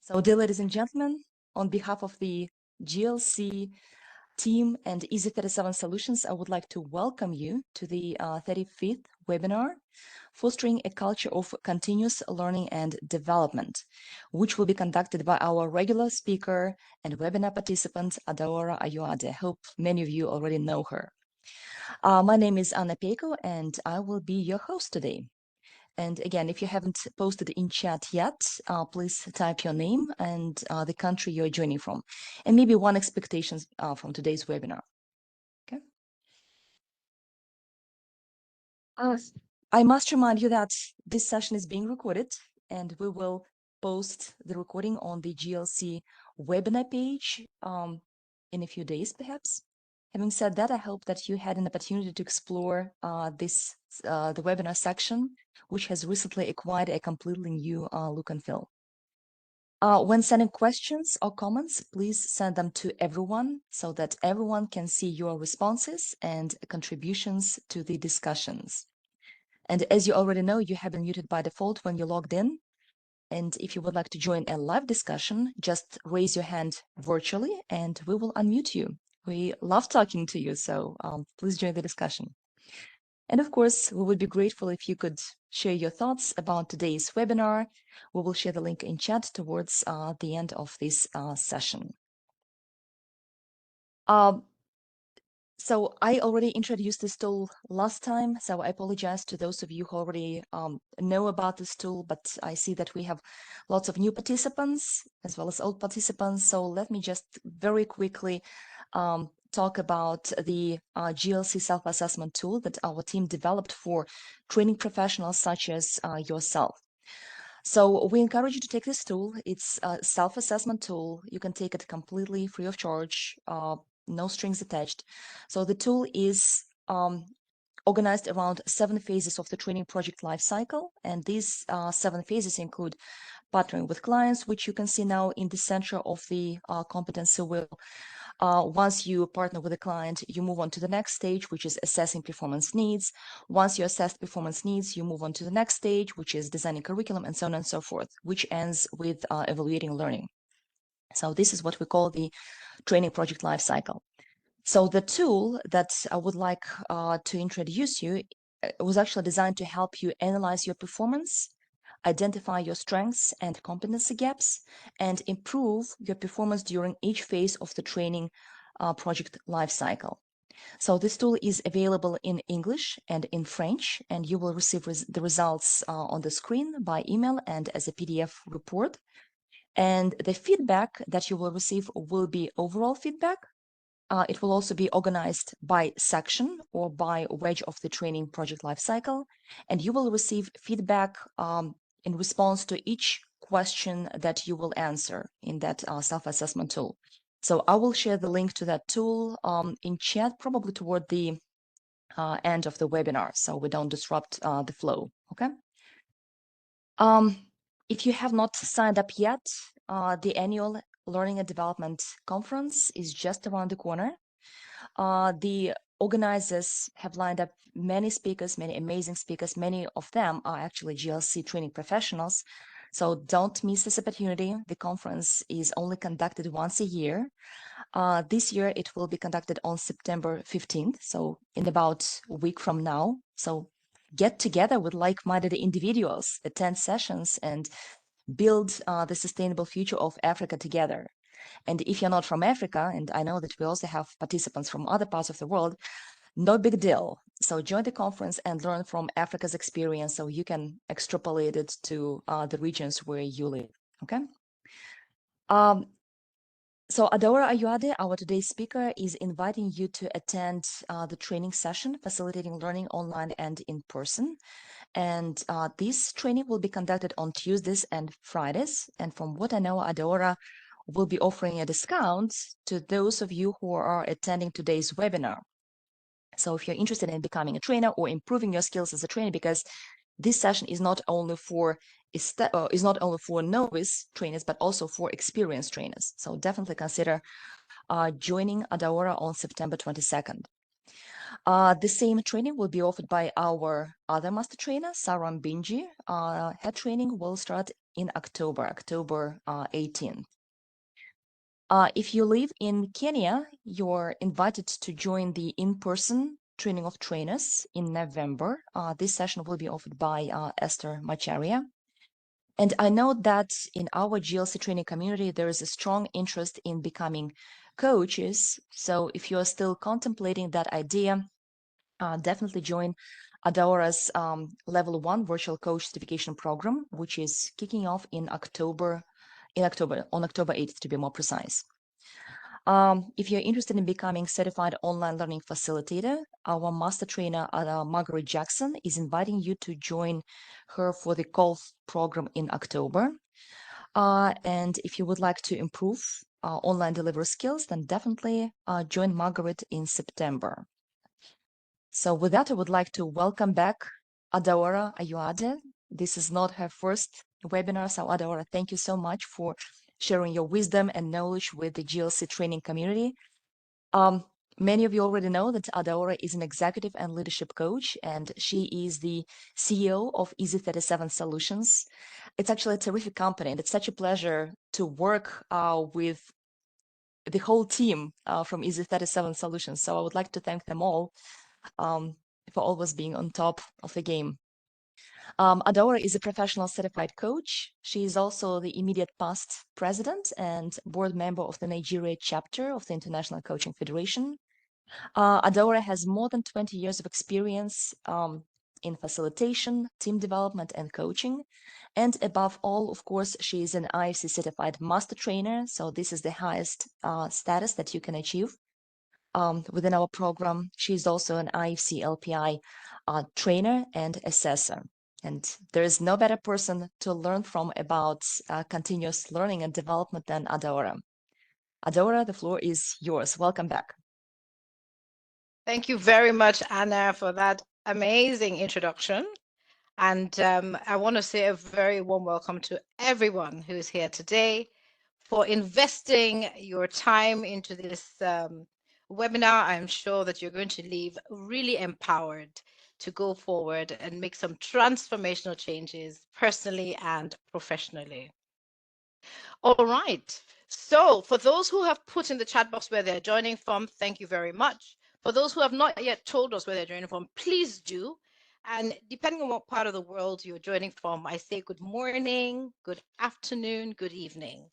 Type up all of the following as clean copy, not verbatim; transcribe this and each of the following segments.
So, dear ladies and gentlemen, on behalf of the GLC team and Easy37 Solutions, I would like to welcome you to the 35th webinar, Fostering a Culture of Continuous Learning and Development, which will be conducted by our regular speaker and webinar participant, Adaora Ayoade. I hope many of you already know her. My name is Anna Peiko, and I will be your host today. And again, if you haven't posted in chat yet, please type your name and the country you're joining from, and maybe one expectation from today's webinar. Okay. I must remind you that this session is being recorded, and we will post the recording on the GLC webinar page in a few days, perhaps. Having said that, I hope that you had an opportunity to explore the webinar section, which has recently acquired a completely new look and feel. When sending questions or comments, please send them to everyone so that everyone can see your responses and contributions to the discussions. And as you already know, you have been muted by default when you logged in. And if you would like to join a live discussion, just raise your hand virtually and we will unmute you. We love talking to you, so please join the discussion. And of course, we would be grateful if you could share your thoughts about today's webinar. We will share the link in chat towards the end of this session. So I already introduced this tool last time, so I apologize to those of you who already know about this tool, but I see that we have lots of new participants as well as old participants. So let me just very quickly talk about the GLC self-assessment tool that our team developed for training professionals such as yourself. So we encourage you to take this tool. It's a self-assessment tool. You can take it completely free of charge, no strings attached. So the tool is organized around 7 phases of the training project lifecycle. And these 7 phases include partnering with clients, which you can see now in the center of the competency wheel. Once you partner with a client, you move on to the next stage, which is assessing performance needs. Once you assess performance needs, you move on to the next stage, which is designing curriculum, and so on and so forth, which ends with evaluating learning. So this is what we call the training project lifecycle. So the tool that I would like to introduce you was actually designed to help you analyze your performance, identify your strengths and competency gaps, and improve your performance during each phase of the training project lifecycle. So this tool is available in English and in French, and you will receive the results on the screen by email and as a PDF report. And the feedback that you will receive will be overall feedback. It will also be organized by section or by wedge of the training project lifecycle, and you will receive feedback in response to each question that you will answer in that self-assessment tool. So I will share the link to that tool in chat, probably toward the end of the webinar, so we don't disrupt the flow, okay? If you have not signed up yet, the annual Learning and Development Conference is just around the corner. The organizers have lined up many speakers, many amazing speakers. Many of them are actually GLC training professionals. So don't miss this opportunity. The conference is only conducted once a year. This year, it will be conducted on September 15th, so in about a week from now. So get together with like-minded individuals, attend sessions, and build the sustainable future of Africa together. And if you're not from Africa, and I know that we also have participants from other parts of the world, no big deal. So join the conference and learn from Africa's experience so you can extrapolate it to the regions where you live, okay? So Adaora Ayoade, our today's speaker, is inviting you to attend the training session, Facilitating Learning Online and in Person. And this training will be conducted on Tuesdays and Fridays. And from what I know, Adaora will be offering a discount to those of you who are attending today's webinar. So if you're interested in becoming a trainer or improving your skills as a trainer, because this session is not only for novice trainers, but also for experienced trainers. So definitely consider joining Adaora on September 22nd. The same training will be offered by our other master trainer, Sarah Mbinji. Her training will start in October 18th. If you live in Kenya, you're invited to join the in-person training of trainers in November. This session will be offered by Esther Macharia. And I know that in our GLC training community, there is a strong interest in becoming coaches. So if you're still contemplating that idea, definitely join Adaora's Level 1 Virtual Coach Certification Program, which is kicking off on October 8th, to be more precise. If you're interested in becoming certified online learning facilitator, our master trainer, Margaret Jackson, is inviting you to join her for the golf program in October. And if you would like to improve online delivery skills, then definitely join Margaret in September. So with that, I would like to welcome back Adaora Ayoade. This is not her first webinar, so Adaora, thank you so much for sharing your wisdom and knowledge with the GLC training community. Many of you already know that Adaora is an executive and leadership coach, and she is the CEO of Easy 37 Solutions. It's actually a terrific company, and it's such a pleasure to work with the whole team from Easy 37 Solutions. So I would like to thank them all for always being on top of the game. Adaora is a professional certified coach. She is also the immediate past president and board member of the Nigeria chapter of the International Coaching Federation. Adaora has more than 20 years of experience in facilitation, team development, and coaching. And above all, of course, she is an IFC certified master trainer. So this is the highest status that you can achieve within our program. She is also an IFC LPI trainer and assessor. And there is no better person to learn from about continuous learning and development than Adaora. Adaora, the floor is yours. Welcome back. Thank you very much, Anna, for that amazing introduction. And I want to say a very warm welcome to everyone who is here today for investing your time into this webinar. I'm sure that you're going to leave really empowered to go forward and make some transformational changes personally and professionally. All right. So for those who have put in the chat box where they're joining from, thank you very much. For those who have not yet told us where they're joining from, please do. And depending on what part of the world you're joining from, I say good morning, good afternoon, good evening.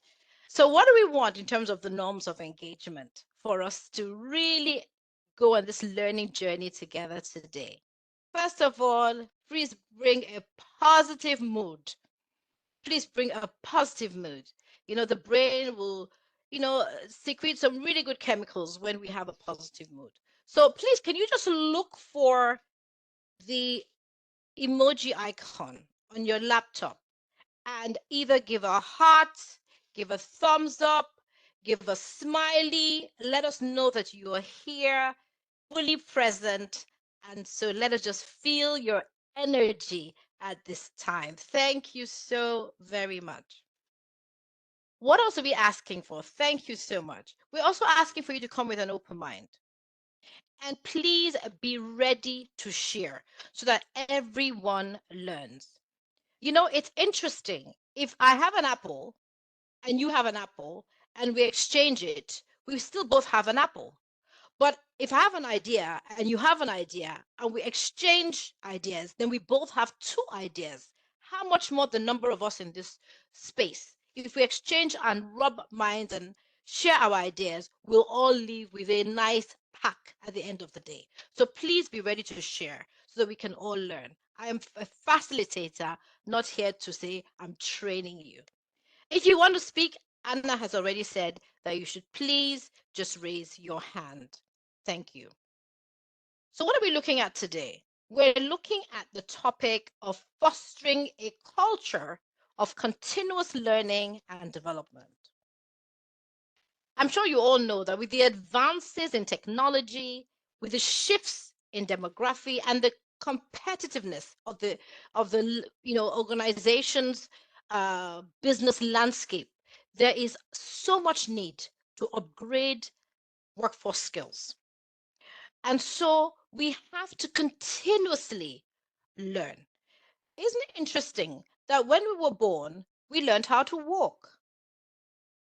So what do we want in terms of the norms of engagement for us to really go on this learning journey together today? First of all, please bring a positive mood. Please bring a positive mood. You know, the brain will, secrete some really good chemicals when we have a positive mood. So please, can you just look for the emoji icon on your laptop and either give a heart, give a thumbs up, give a smiley, let us know that you are here, fully present. And so let us just feel your energy at this time. Thank you so very much. What else are we asking for? Thank you so much. We're also asking for you to come with an open mind. And please be ready to share so that everyone learns. You know, it's interesting. If I have an apple and you have an apple and we exchange it, we still both have an apple. But if I have an idea and you have an idea and we exchange ideas, then we both have two ideas. How much more the number of us in this space? If we exchange and rub minds and share our ideas, we'll all leave with a nice pack at the end of the day. So please be ready to share so that we can all learn. I am a facilitator, not here to say I'm training you. If you want to speak, Anna has already said that you should please just raise your hand. Thank you. So what are we looking at today? We're looking at the topic of fostering a culture of continuous learning and development. I'm sure you all know that with the advances in technology, with the shifts in demography and the competitiveness of the organization's business landscape, there is so much need to upgrade workforce skills. And so we have to continuously learn. Isn't it interesting that when we were born, We learned how to walk.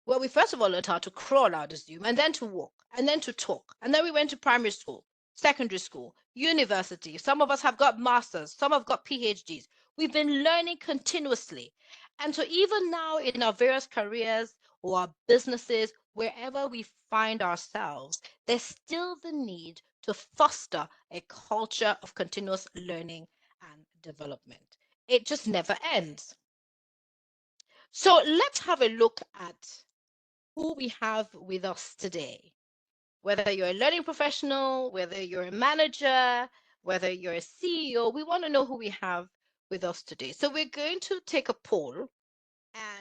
Well, we first of all learned how to crawl, I'd assume, and then to walk, and then to talk. And then we went to primary school, secondary school, university. Some of us have got masters, some have got PhDs. We've been learning continuously. And so even now in our various careers or our businesses, wherever we find ourselves, there's still the need to foster a culture of continuous learning and development. It just never ends. So let's have a look at who we have with us today. Whether you're a learning professional, whether you're a manager, whether you're a CEO, we want to know who we have with us today. So we're going to take a poll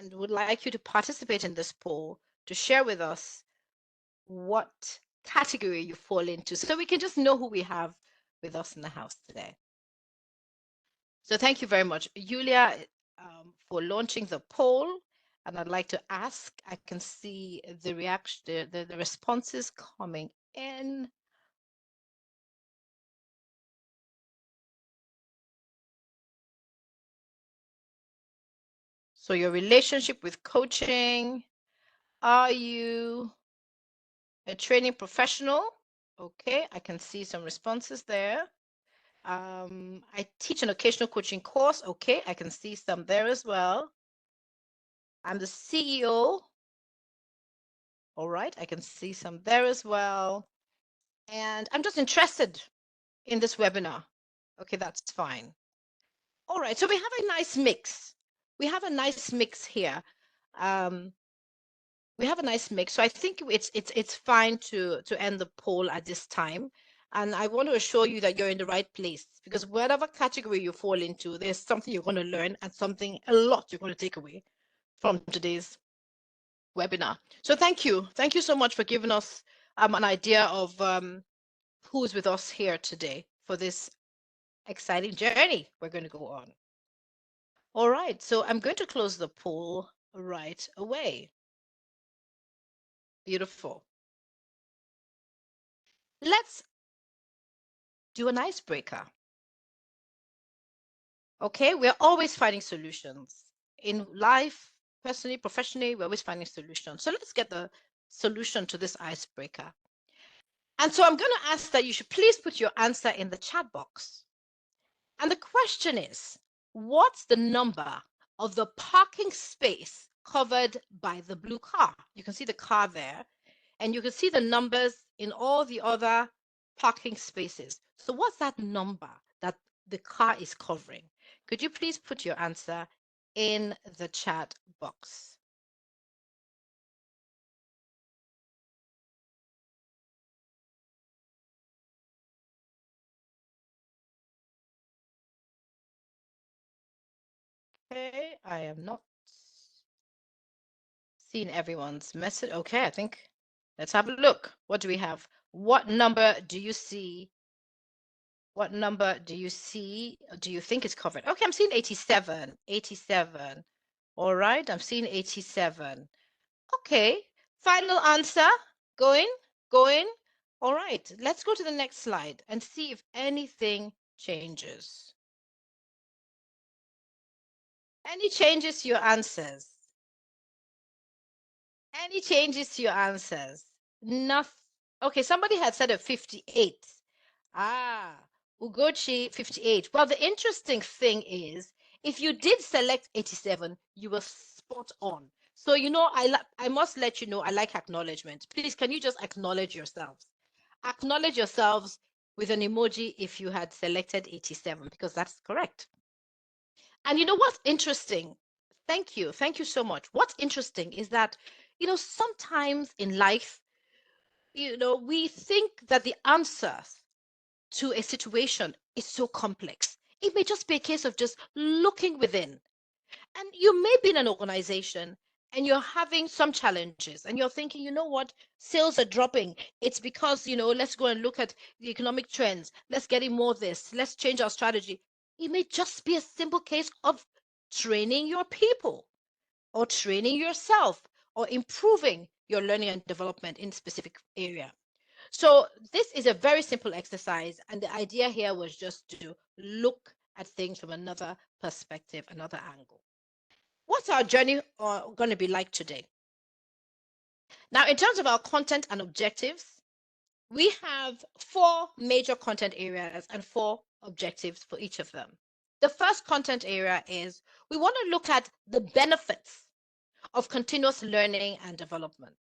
and would like you to participate in this poll to share with us what category you fall into so we can just know who we have with us in the house today. So thank you very much, Julia, for launching the poll. And I'd like to ask, I can see the reaction, the responses coming in. So your relationship with coaching, are you a training professional? Okay, I can see some responses there. I teach an occasional coaching course. Okay, I can see some there as well. I'm the CEO. All right, I can see some there as well. And I'm just interested in this webinar. Okay, that's fine. All right, so we have a nice mix. We have a nice mix here. We have a nice mix. So I think it's fine to end the poll at this time. And I want to assure you that you're in the right place because whatever category you fall into, there's something you're going to learn and something a lot you're going to take away from today's webinar. So thank you. Thank you so much for giving us an idea of who's with us here today for this exciting journey we're going to go on. All right, so I'm going to close the poll right away. Beautiful. Let's do an icebreaker. Okay, we're always finding solutions in life, personally, professionally, we're always finding solutions. So let's get the solution to this icebreaker. And so I'm going to ask that you should please put your answer in the chat box. And the question is, what's the number of the parking space covered by the blue car? You can see the car there, and you can see the numbers in all the other parking spaces. So what's that number that the car is covering? Could you please put your answer in the chat box? Okay, I am not seeing everyone's message. Okay, I think let's have a look. What do we have? What number do you see? What number do you see? Do you think is covered? Okay, I'm seeing 87. 87. All right, I'm seeing 87. Okay, final answer. Going, going. All right, let's go to the next slide and see if anything changes. Any changes to your answers? Any changes to your answers? Nothing. Okay, somebody had said a 58. Ah, Ugochi 58. Well, the interesting thing is, if you did select 87, you were spot on. So, I must let you know, I like acknowledgement. Please, can you just acknowledge yourselves? Acknowledge yourselves with an emoji if you had selected 87, because that's correct. And you know what's interesting? Thank you. Thank you so much. What's interesting is that, sometimes in life, we think that the answer to a situation is so complex. It may just be a case of just looking within. And you may be in an organization and you're having some challenges and you're thinking, you know what, sales are dropping. It's because, let's go and look at the economic trends. Let's get in more of this. Let's change our strategy. It may just be a simple case of training your people or training yourself or improving your learning and development in a specific area. So this is a very simple exercise. And the idea here was just to look at things from another perspective, another angle. what's our journey going to be like today? Now, in terms of our content and objectives, we have 4 major content areas and 4 objectives for each of them. The first content area is we want to look at the benefits of continuous learning and development.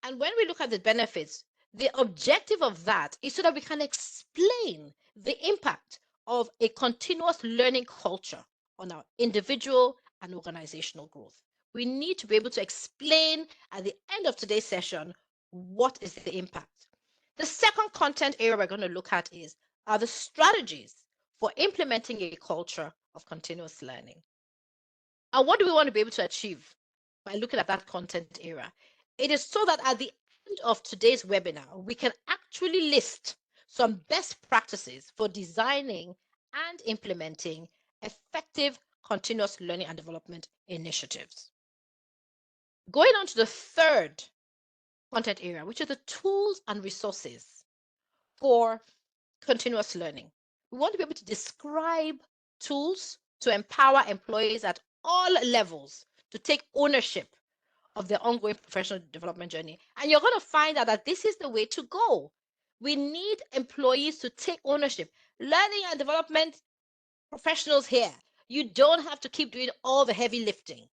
And when we look at the benefits, the objective of that is so that we can explain the impact of a continuous learning culture on our individual and organizational growth. We need to be able to explain at the end of today's session what is the impact. The second content area we're going to look at are the strategies for implementing a culture of continuous learning. And what do we want to be able to achieve by looking at that content area? It is so that at the end of today's webinar, we can actually list some best practices for designing and implementing effective continuous learning and development initiatives. Going on to the third content area, which are the tools and resources for continuous learning. We want to be able to describe tools to empower employees at all levels to take ownership of their ongoing professional development journey. And you're going to find out that this is the way to go. We need employees to take ownership. Learning and development professionals here, you don't have to keep doing all the heavy lifting.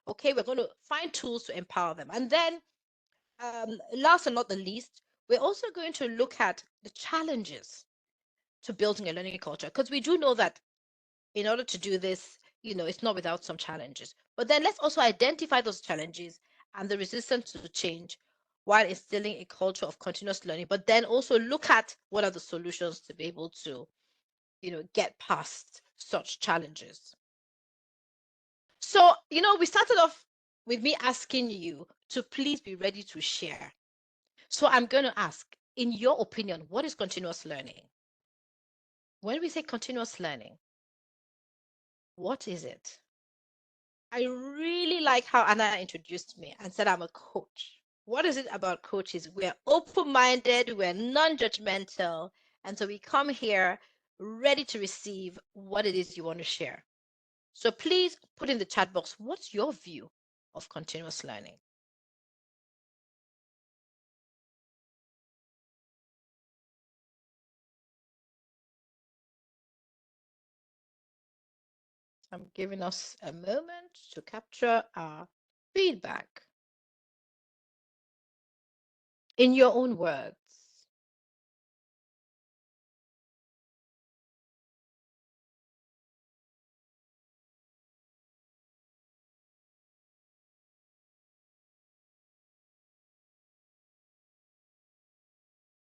Okay, we're going to find tools to empower them. And then, last and not the least, we're also going to look at the challenges to building a learning culture, because we do know that in order to do this, it's not without some challenges. But then let's also identify those challenges and the resistance to change while instilling a culture of continuous learning, but then also look at what are the solutions to be able to, get past such challenges. So, we started off with me asking you to please be ready to share. So I'm going to ask, in your opinion, what is continuous learning? When we say continuous learning, what is it? I really like how Anna introduced me and said I'm a coach. What is it about coaches? We're open-minded, we're non-judgmental, and so we come here ready to receive what it is you want to share. So please put in the chat box, what's your view of continuous learning? I'm giving us a moment to capture our feedback in your own words.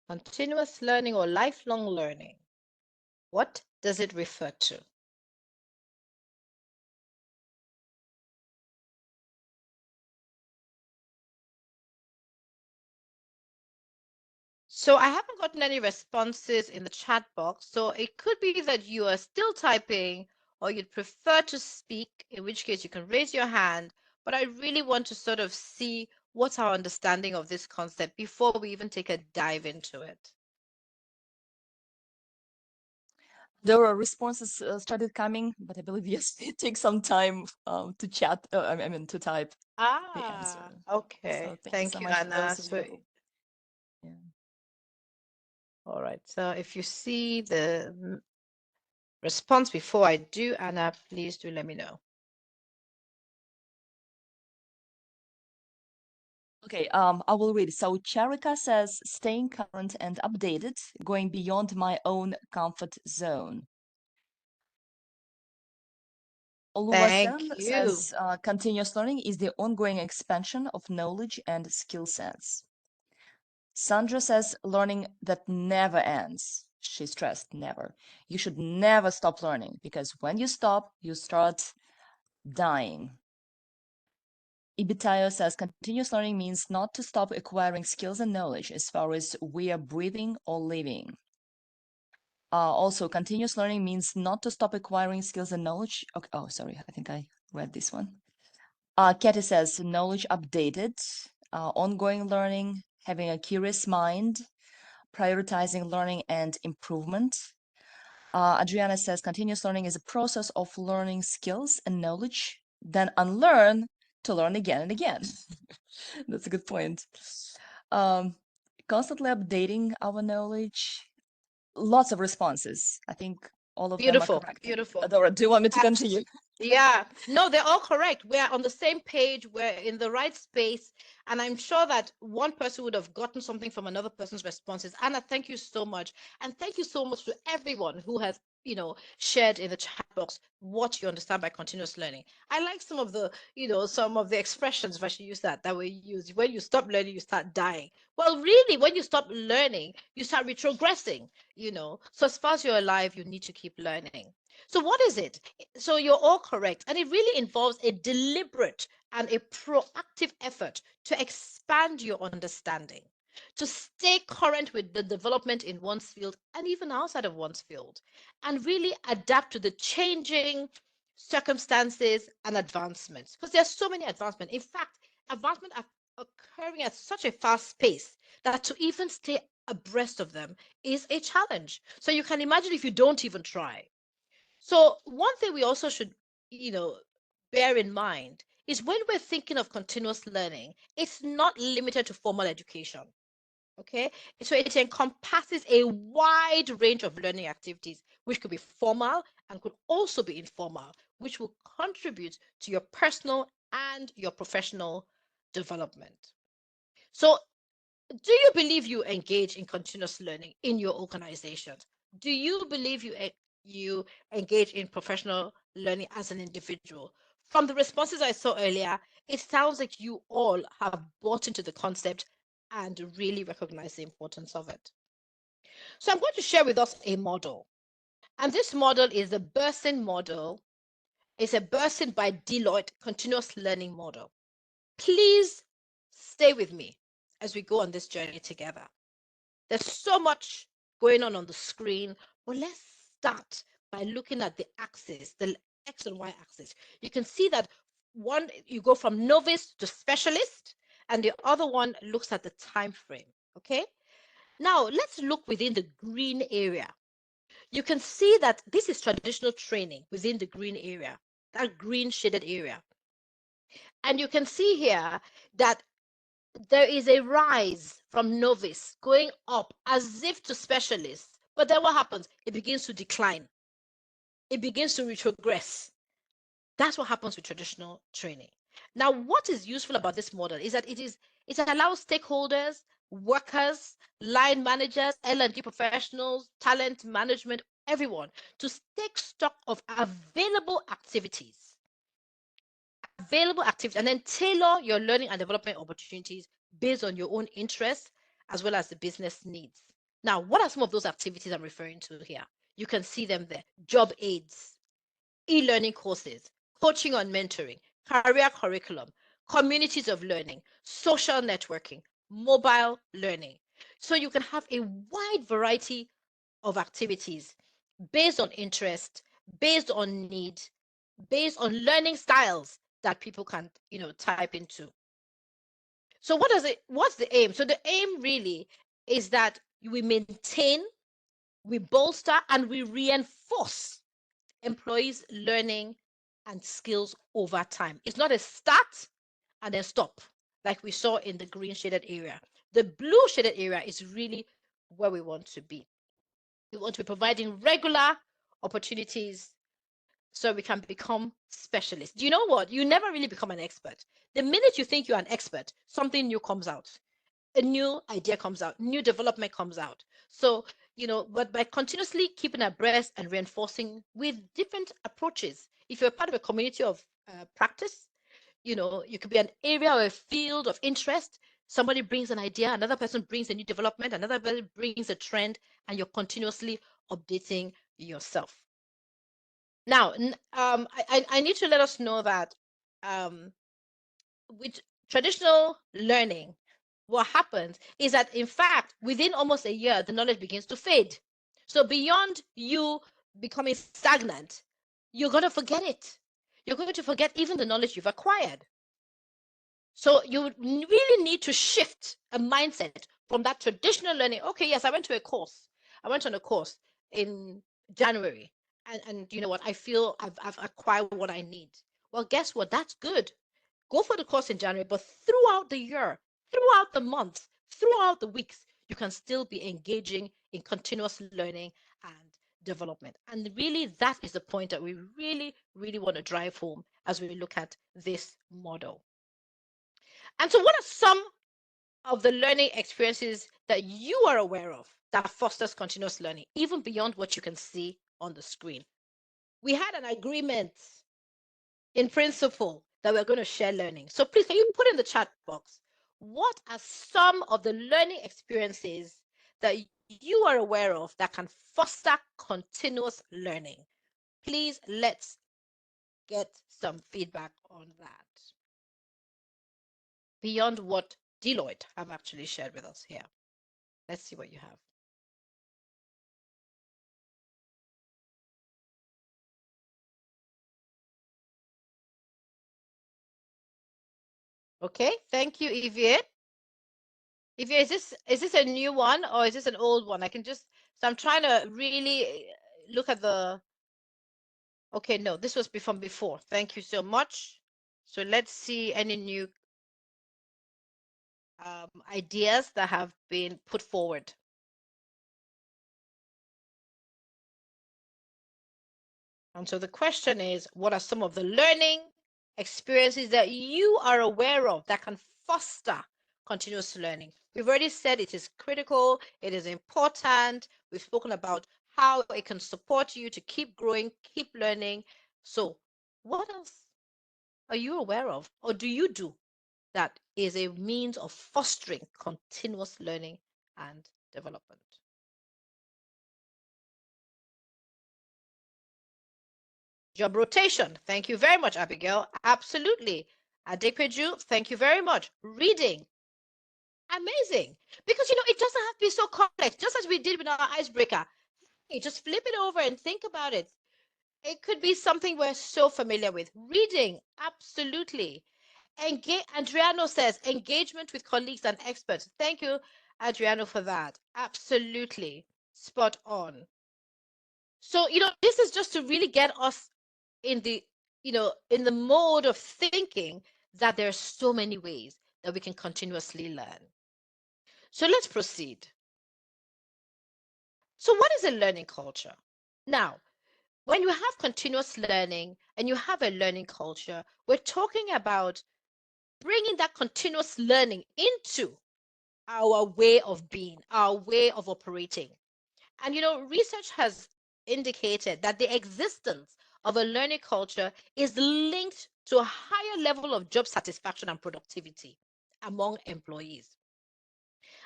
Continuous learning or lifelong learning, what does it refer to? So I haven't gotten any responses in the chat box. So it could be that you are still typing or you'd prefer to speak, in which case you can raise your hand. But I really want to sort of see what's our understanding of this concept before we even take a dive into it. There are responses started coming, but I believe yes, it takes some time to chat. I mean to type the answer. Okay. So thank you Thank so you, much for Anna. those of So, you. Yeah. all right. So if you see the response before I do, Anna, please do let me know. Okay, I will read. So Charika says, staying current and updated, going beyond my own comfort zone. Oluwasen Thank you. says, continuous learning is the ongoing expansion of knowledge and skill sets. Sandra says, learning that never ends. She stressed never. You should never stop learning because when you stop, you start dying. Ibitayo says continuous learning means not to stop acquiring skills and knowledge as far as we are breathing or living. Also, continuous learning means not to stop acquiring skills and knowledge. Okay. Oh, sorry. I think I read this one. Katie says knowledge updated, ongoing learning, having a curious mind, prioritizing learning and improvement. Adriana says continuous learning is a process of learning skills and knowledge then unlearn to learn again and again. That's a good point. Um, Constantly updating our knowledge. Lots of responses. I think all of them are Beautiful, correct. beautiful. Adora, do you want me to continue? Yeah, no, they're all correct. We're on the same page, we're in the right space. And I'm sure that one person would have gotten something from another person's responses. Anna, thank you so much. And thank you so much to everyone who has, shared in the chat box what you understand by continuous learning. I like some of the expressions, if I should use that we use. When you stop learning, you start dying. Well, really, when you stop learning, you start retrogressing. So as far as you're alive, you need to keep learning. So what is it? So you're all correct. And it really involves a deliberate and a proactive effort to expand your understanding, to stay current with the development in one's field and even outside of one's field, and really adapt to the changing circumstances and advancements. Because there's so many advancements. In fact, advancements are occurring at such a fast pace that to even stay abreast of them is a challenge. So you can imagine if you don't even try. So one thing we also should, you know, bear in mind is when we're thinking of continuous learning, it's not limited to formal education. Okay, so it encompasses a wide range of learning activities, which could be formal and could also be informal, which will contribute to your personal and your professional development. So do you believe you engage in continuous learning in your organization? Do you believe you engage in professional learning as an individual? From the responses I saw earlier, it sounds like you all have bought into the concept and really recognize the importance of it. So I'm going to share with us a model. And this model is the Burson model. It's a Burson by Deloitte continuous learning model. Please stay with me as we go on this journey together. There's so much going on the screen, but let's start by looking at the axis, the X and Y axis. You can see that one, you go from novice to specialist, and the other one looks at the time frame. Okay. Now let's look within the green area. You can see that this is traditional training within the green area, that green shaded area. And you can see here that there is a rise from novice going up as if to specialist. But then what happens? It begins to decline. It begins to retrogress. That's what happens with traditional training. Now, what is useful about this model is that it allows stakeholders, workers, line managers, L&D professionals, talent management, everyone to take stock of available activities, and then tailor your learning and development opportunities based on your own interests as well as the business needs. Now, what are some of those activities I'm referring to here? You can see them there. Job aids, e-learning courses, coaching on mentoring, career curriculum, communities of learning, social networking, mobile learning. So you can have a wide variety of activities based on interest, based on need, based on learning styles that people can, type into. So what's the aim? So the aim really is that we maintain, we bolster, and we reinforce employees' learning and skills over time. It's not a start and then stop, like we saw in the green shaded area. The blue shaded area is really where we want to be. We want to be providing regular opportunities so we can become specialists. Do you know what? You never really become an expert. The minute you think you're an expert, something new comes out. A new idea comes out, new development comes out. So, but by continuously keeping abreast and reinforcing with different approaches, if you're part of a community of practice, you could be an area or a field of interest. Somebody brings an idea, another person brings a new development, another person brings a trend, and you're continuously updating yourself. Now, I need to let us know that um, with traditional learning, what happens is that, in fact, within almost a year, the knowledge begins to fade. So beyond you becoming stagnant, you're going to forget it. You're going to forget even the knowledge you've acquired. So you really need to shift a mindset from that traditional learning. Okay, yes, I went to a course. I went on a course in January. And you know what? I feel I've acquired what I need. Well, guess what? That's good. Go for the course in January, but throughout the year, throughout the months, throughout the weeks, you can still be engaging in continuous learning and development. And really, that is the point that we really want to drive home as we look at this model. And so, what are some of the learning experiences that you are aware of that fosters continuous learning, even beyond what you can see on the screen? We had an agreement in principle that we're going to share learning. So please, can you put in the chat box, what are some of the learning experiences that you are aware of that can foster continuous learning? Please, let's get some feedback on that. Beyond what Deloitte have actually shared with us here. Let's see what you have. Okay, thank you, Evie. Evie, is this a new one or is this an old one? I can just, so I'm trying to really look at the, okay, no, this was from before. Thank you so much. So let's see any new ideas that have been put forward. And so the question is, what are some of the learning experiences that you are aware of that can foster continuous learning? We've already said it is critical, it is important. We've spoken about how it can support you to keep growing, keep learning. So what else are you aware of, or do you do that is a means of fostering continuous learning and development? Job rotation. Thank you very much, Abigail. Absolutely. Adepeju, thank you very much. Reading. Amazing. Because, it doesn't have to be so complex, just as we did with our icebreaker. Hey, just flip it over and think about it. It could be something we're so familiar with. Reading. Absolutely. Adriano says engagement with colleagues and experts. Thank you, Adriano, for that. Absolutely. Spot on. So, this is just to really get us in the mode of thinking that there are so many ways that we can continuously learn. So let's proceed. So what is a learning culture? Now, when you have continuous learning and you have a learning culture, we're talking about bringing that continuous learning into our way of being, our way of operating. And research has indicated that the existence of a learning culture is linked to a higher level of job satisfaction and productivity among employees.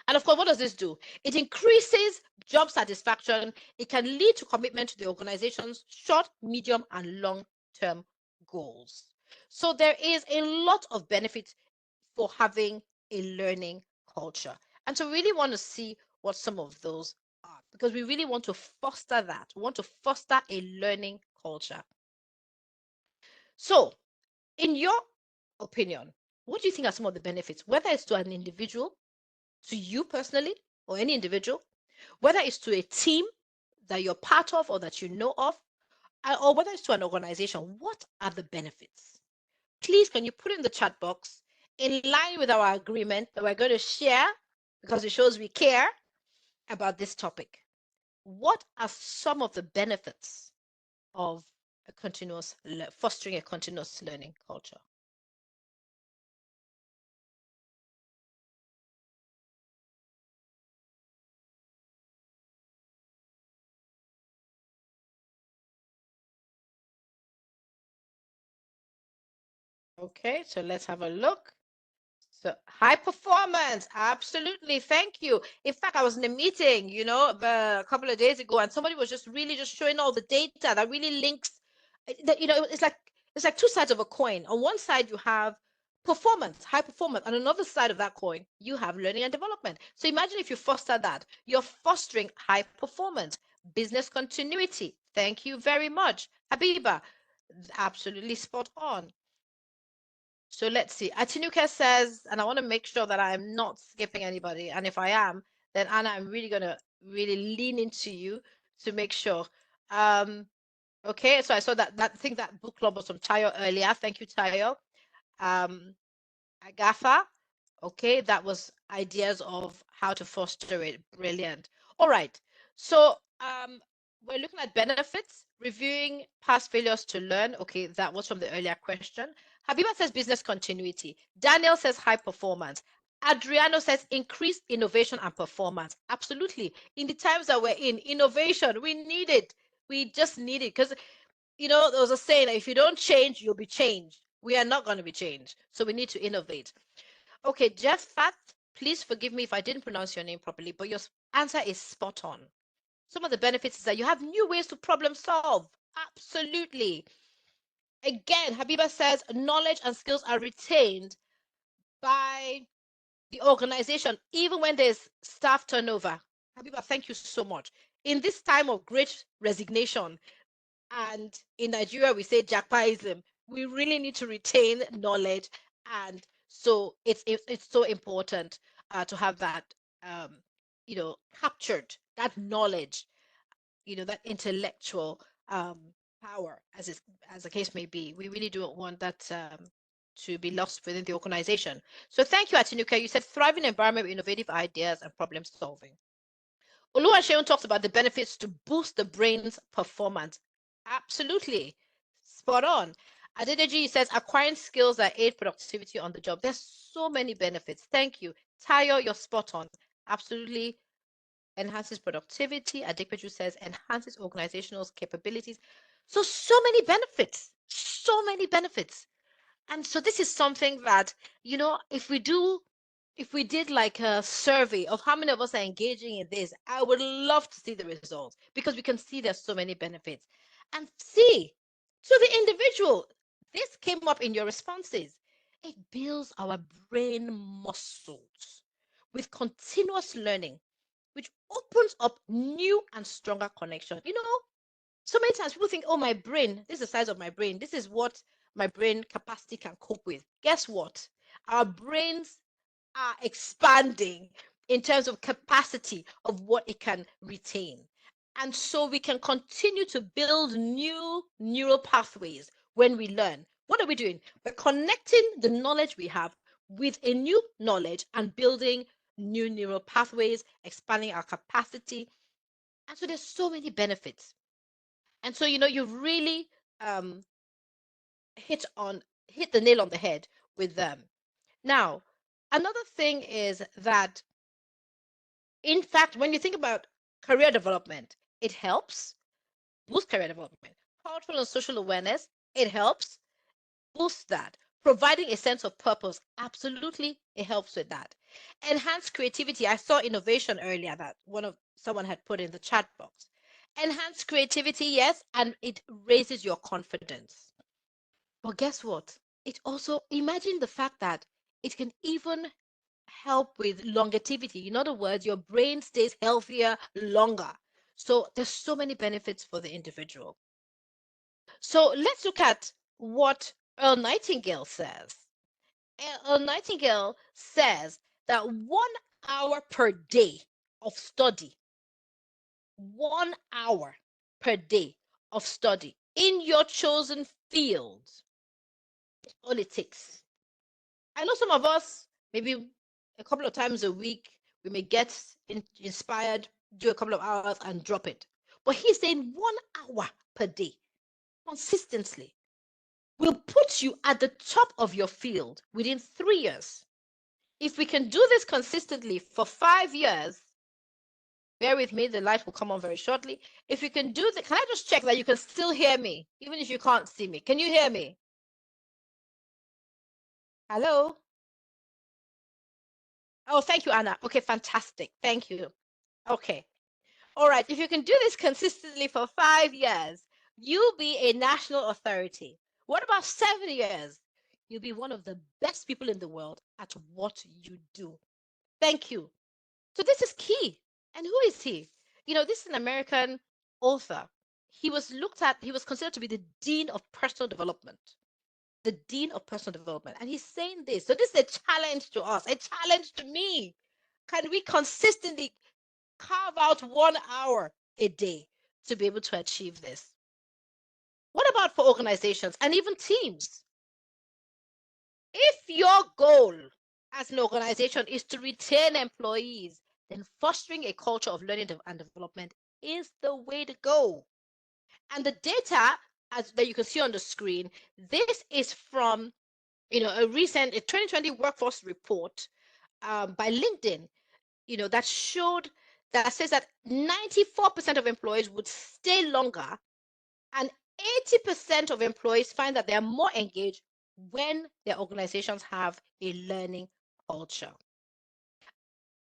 And of course, what does this do? It increases job satisfaction. It can lead to commitment to the organization's short, medium, and long-term goals. So there is a lot of benefit for having a learning culture. And so we really want to see what some of those are, because we really want to foster that. We want to foster a learning culture. So, in your opinion, what do you think are some of the benefits, whether it's to an individual, to you personally, or any individual, whether it's to a team that you're part of or that you know of, or whether it's to an organization? What are the benefits? Please, can you put in the chat box, in line with our agreement that we're going to share, because it shows we care about this topic? What are some of the benefits of fostering a continuous learning culture? Okay, so let's have a look. So high performance, absolutely. Thank you. In fact, I was in a meeting, a couple of days ago, and somebody was just really just showing all the data that really links. It's like two sides of a coin. On one side, you have performance, high performance. On another side of that coin, you have learning and development. So imagine if you foster that, you're fostering high performance, business continuity. Thank you very much, Habiba. Absolutely spot on. So let's see. Atinuke says, and I want to make sure that I'm not skipping anybody. And if I am, then Anna, I'm really going to really lean into you to make sure. Okay, so I saw that I think that book club was from Tayo earlier. Thank you, Tayo. Um, Agatha. Okay, that was ideas of how to foster it. Brilliant. All right. So we're looking at benefits, reviewing past failures to learn. Okay, that was from the earlier question. Habiba says business continuity. Daniel says high performance. Adriano says increased innovation and performance. Absolutely. In the times that we're in, innovation, we need it. We just need it because there was a saying that if you don't change, you'll be changed. We are not going to be changed. So we need to innovate. Okay, Jeff Fat, please forgive me if I didn't pronounce your name properly, but your answer is spot on. Some of the benefits is that you have new ways to problem solve. Absolutely. Again, Habiba says knowledge and skills are retained by the organization, even when there's staff turnover. Habiba, thank you so much. In this time of great resignation, and in Nigeria, we say jackpaism. We really need to retain knowledge, and so it's so important to have that captured, that knowledge, that intellectual power, as the case may be. We really don't want that to be lost within the organization. So thank you, Atinuka. You said thriving environment with innovative ideas and problem solving. Oluwaseun talks about the benefits to boost the brain's performance. Absolutely. Spot on. Adedeji says acquiring skills that aid productivity on the job. There's so many benefits. Thank you. Tayo, you're spot on. Absolutely enhances productivity. Adekpeju says enhances organizational capabilities. So many benefits. So many benefits. And so this is something that, if we did like a survey of how many of us are engaging in this, I would love to see the results because we can see there's so many benefits. And see, to the individual, this came up in your responses. It builds our brain muscles with continuous learning, which opens up new and stronger connection. So many times people think, oh, my brain, this is the size of my brain. This is what my brain capacity can cope with. Guess what? Our brains are expanding in terms of capacity of what it can retain. And so we can continue to build new neural pathways when we learn. What are we doing? We're connecting the knowledge we have with a new knowledge and building new neural pathways, expanding our capacity. And so there's so many benefits. And so, you really um, hit the nail on the head with them. Now, another thing is that, in fact, when you think about career development, it helps boost career development. Cultural and social awareness, it helps boost that. Providing a sense of purpose, absolutely, it helps with that. Enhanced creativity. I saw innovation earlier that someone had put in the chat box. Enhanced creativity, yes, and it raises your confidence. But guess what? It also, imagine the fact that it can even help with longevity. In other words, your brain stays healthier longer. So there's so many benefits for the individual. So let's look at what Earl Nightingale says. Earl Nightingale says that 1 hour per day of study, 1 hour per day of study in your chosen field, all it takes. I know some of us, maybe a couple of times a week, we may get inspired, do a couple of hours and drop it. But he's saying 1 hour per day, consistently, will put you at the top of your field within 3 years. If we can do this consistently for 5 years, bear with me, the light will come on very shortly. If you can do that, can I just check that you can still hear me, even if you can't see me? Can you hear me? Hello? Oh, thank you, Anna. Okay, fantastic. Thank you. Okay. All right. If you can do this consistently for 5 years, you'll be a national authority. What about 7 years? You'll be one of the best people in the world at what you do. Thank you. So this is key. And who is he? This is an American author. He was considered to be the dean of personal development. The dean of personal development. And he's saying this. So this is a challenge to us, a challenge to me. Can we consistently carve out 1 hour a day to be able to achieve this? What about for organizations and even teams? If your goal as an organization is to retain employees, then fostering a culture of learning and development is the way to go. And the data as that you can see on the screen, this is from a recent 2020 workforce report by LinkedIn, that showed that says that 94% of employees would stay longer and 80% of employees find that they are more engaged when their organizations have a learning culture.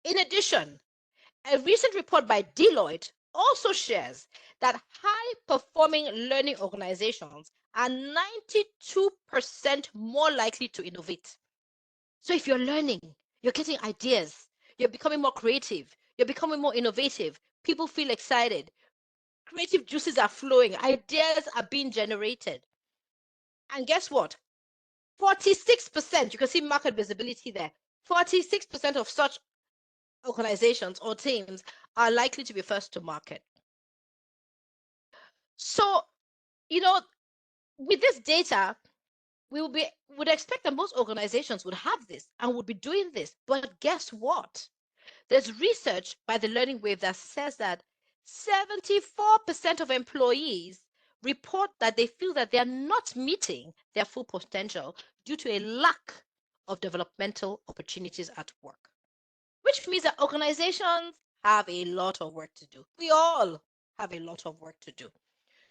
In addition, a recent report by Deloitte also shares that high performing learning organizations are 92% more likely to innovate. So if you're learning, you're getting ideas, you're becoming more creative, you're becoming more innovative, people feel excited, creative juices are flowing, ideas are being generated. And guess what? 46%, you can see market visibility there. 46% of such organizations or teams are likely to be first to market. So, you know, with this data, would expect that most organizations would have this and would be doing this. But guess what? There's research by the Learning Wave that says that 74% of employees report that they feel that they are not meeting their full potential due to a lack of developmental opportunities at work, which means that organizations have a lot of work to do. We all have a lot of work to do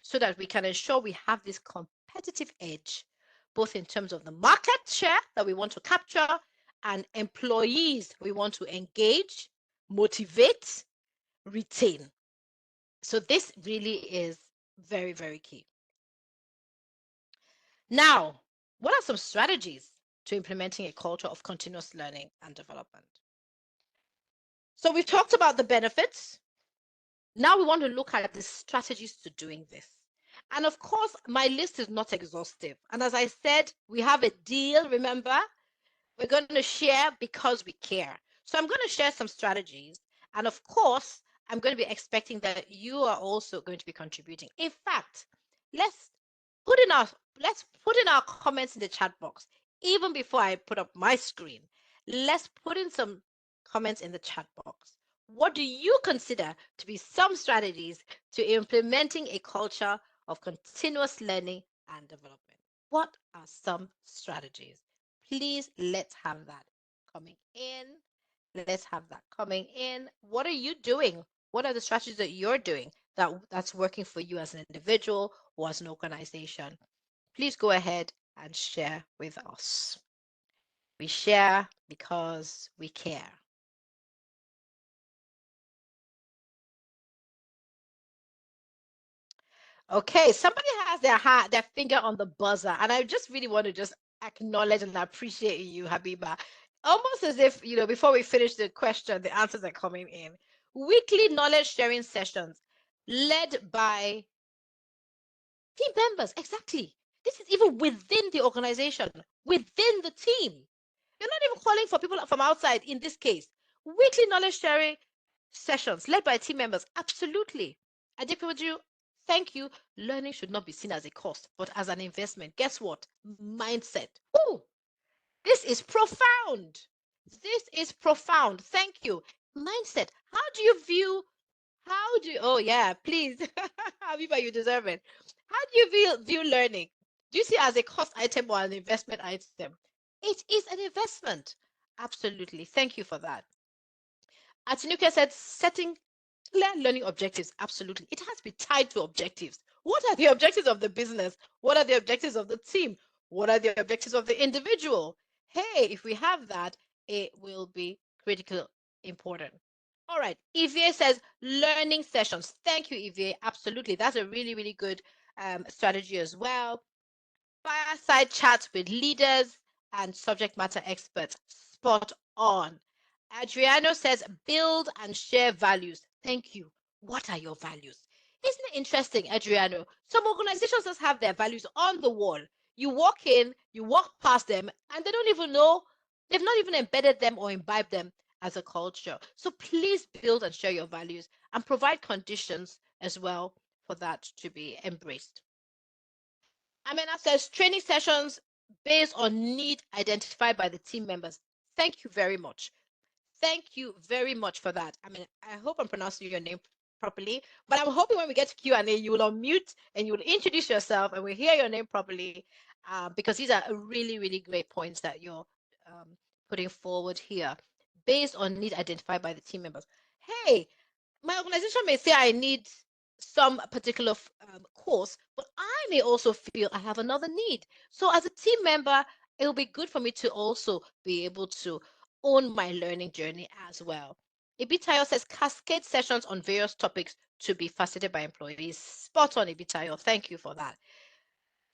so that we can ensure we have this competitive edge, both in terms of the market share that we want to capture and employees we want to engage, motivate, retain. So this really is very, very key. Now, what are some strategies to implementing a culture of continuous learning and development? So we've talked about the benefits. Now we want to look at the strategies to doing this. And of course, my list is not exhaustive. And as I said, we have a deal, remember? We're going to share because we care. So I'm going to share some strategies. And of course, I'm going to be expecting that you are also going to be contributing. In fact, let's put in our let's put in our comments in the chat box. Even before I put up my screen, let's put in some comments in the chat box. What do you consider to be some strategies to implementing a culture of continuous learning and development? What are some strategies? Please, let's have that coming in. Let's have that coming in. What are you doing? What are the strategies that you're doing that's working for you as an individual or as an organization? Please go ahead and share with us. We share because we care. Okay, somebody has their finger on the buzzer, and I just really want to just acknowledge and appreciate you, Habiba. Almost as if, before we finish the question, the answers are coming in. Weekly knowledge sharing sessions led by team members. Exactly. This is even within the organization, within the team. You're not even calling for people from outside in this case. Weekly knowledge sharing sessions led by team members. Absolutely. Adequate, thank you. Learning should not be seen as a cost, but as an investment. Guess what? Mindset. Oh, this is profound. This is profound. Thank you. Mindset. Oh yeah, please. Aviva, you deserve it. How do you view learning? Do you see it as a cost item or an investment item? It is an investment. Absolutely. Thank you for that. Atinuke said setting clear learning objectives. Absolutely. It has to be tied to objectives. What are the objectives of the business? What are the objectives of the team? What are the objectives of the individual? Hey, if we have that, it will be critical important. All right. Evie says learning sessions. Thank you, Evie. Absolutely. That's a really, really good strategy as well. Fireside chats with leaders and subject matter experts. Spot on. Adriano says build and share values. Thank you. What are your values? Isn't it interesting, Adriano? Some organizations just have their values on the wall. You walk in, you walk past them, and they don't even know, they've not even embedded them or imbibed them as a culture. So please build and share your values and provide conditions as well for that to be embraced. Amena says training sessions based on need identified by the team members. Thank you very much. Thank you very much for that. I mean, I hope I'm pronouncing your name properly, but I'm hoping when we get to Q&A, you will unmute and you will introduce yourself and we'll hear your name properly, because these are really, really great points that you're um, putting forward here based on need identified by the team members. Hey, my organization may say I need some particular course, but I may also feel I have another need. So as a team member, it will be good for me to also be able to own my learning journey as well. Ibitayo says cascade sessions on various topics to be facilitated by employees. Spot on, Ibitayo. Thank you for that.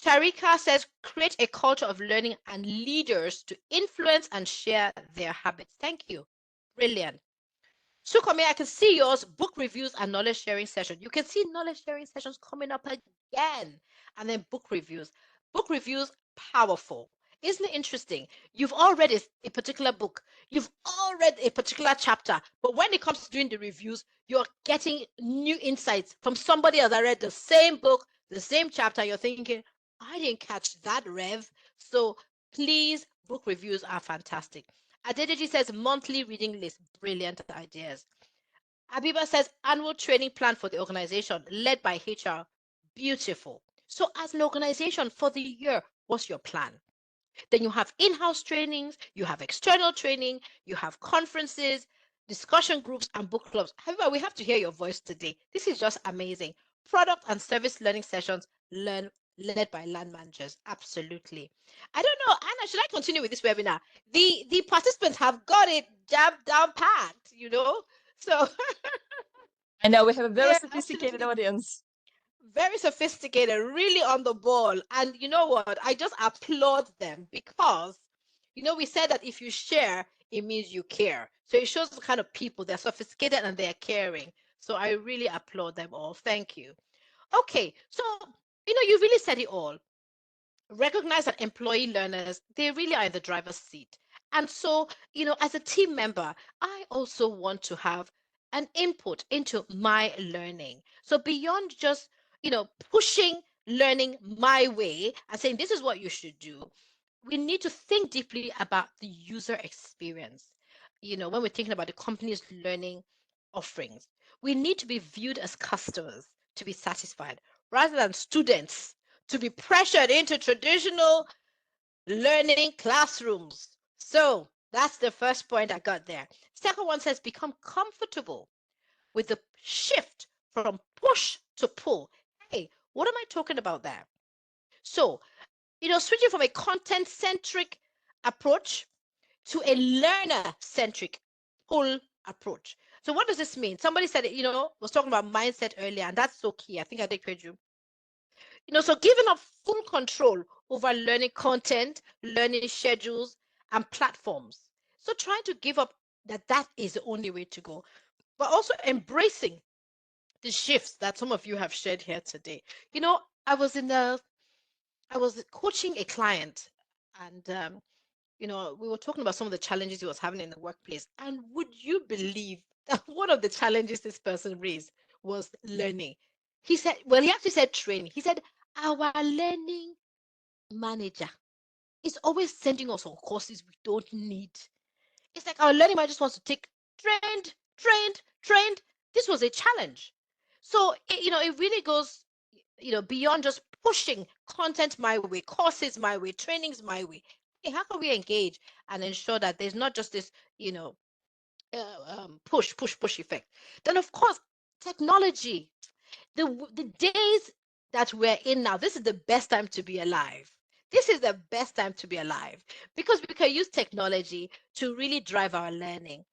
Tarika says create a culture of learning and leaders to influence and share their habits. Thank you. Brilliant. Sukome, I can see yours, book reviews and knowledge sharing session. You can see knowledge sharing sessions coming up again. And then book reviews. Book reviews, powerful. Isn't it interesting? You've all read a particular book. You've all read a particular chapter. But when it comes to doing the reviews, you're getting new insights from somebody else that read the same book, the same chapter. You're thinking, I didn't catch that, Rev. So please, book reviews are fantastic. Adedeji says monthly reading list, brilliant ideas. Abiba says annual training plan for the organization led by HR, beautiful. So as an organization for the year, what's your plan? Then you have in-house trainings, you have external training, you have conferences, discussion groups, and book clubs. However, we have to hear your voice today. This is just amazing. Product and service learning sessions led by land managers. Absolutely. I don't know, Anna, should I continue with this webinar? The participants have got it jammed down packed, So I know we have a very they're sophisticated absolutely audience. very sophisticated, really on the ball. And you know what? I just applaud them because, we said that if you share, it means you care. So it shows the kind of people they're sophisticated and they're caring. So I really applaud them all. Thank you. Okay, so you really said it all. Recognize that employee learners, they really are in the driver's seat. And so, as a team member, I also want to have an input into my learning. So beyond just, pushing learning my way and saying this is what you should do, we need to think deeply about the user experience. When we're thinking about the company's learning offerings, we need to be viewed as customers to be satisfied rather than students to be pressured into traditional learning classrooms. So that's the first point I got there. Second one says become comfortable with the shift from push to pull. Hey, what am I talking about there? So, switching from a content centric approach to a learner centric pull approach. So, what does this mean? Somebody said, was talking about mindset earlier, and that's so key. I think I did you. So giving up full control over learning content, learning schedules, and platforms. So trying to give up that is the only way to go, but also embracing the shifts that some of you have shared here today. I was I was coaching a client, and we were talking about some of the challenges he was having in the workplace. And would you believe that one of the challenges this person raised was learning? He said, well, he actually said training. He said, our learning manager is always sending us on courses we don't need. It's like our learning manager just wants to take trained, trained, trained. This was a challenge. So, it really goes, beyond just pushing content my way, courses my way, trainings my way. Hey, how can we engage and ensure that there's not just this, push effect? Then, of course, technology. The days that we're in now, this is the best time to be alive. This is the best time to be alive because we can use technology to really drive our learning.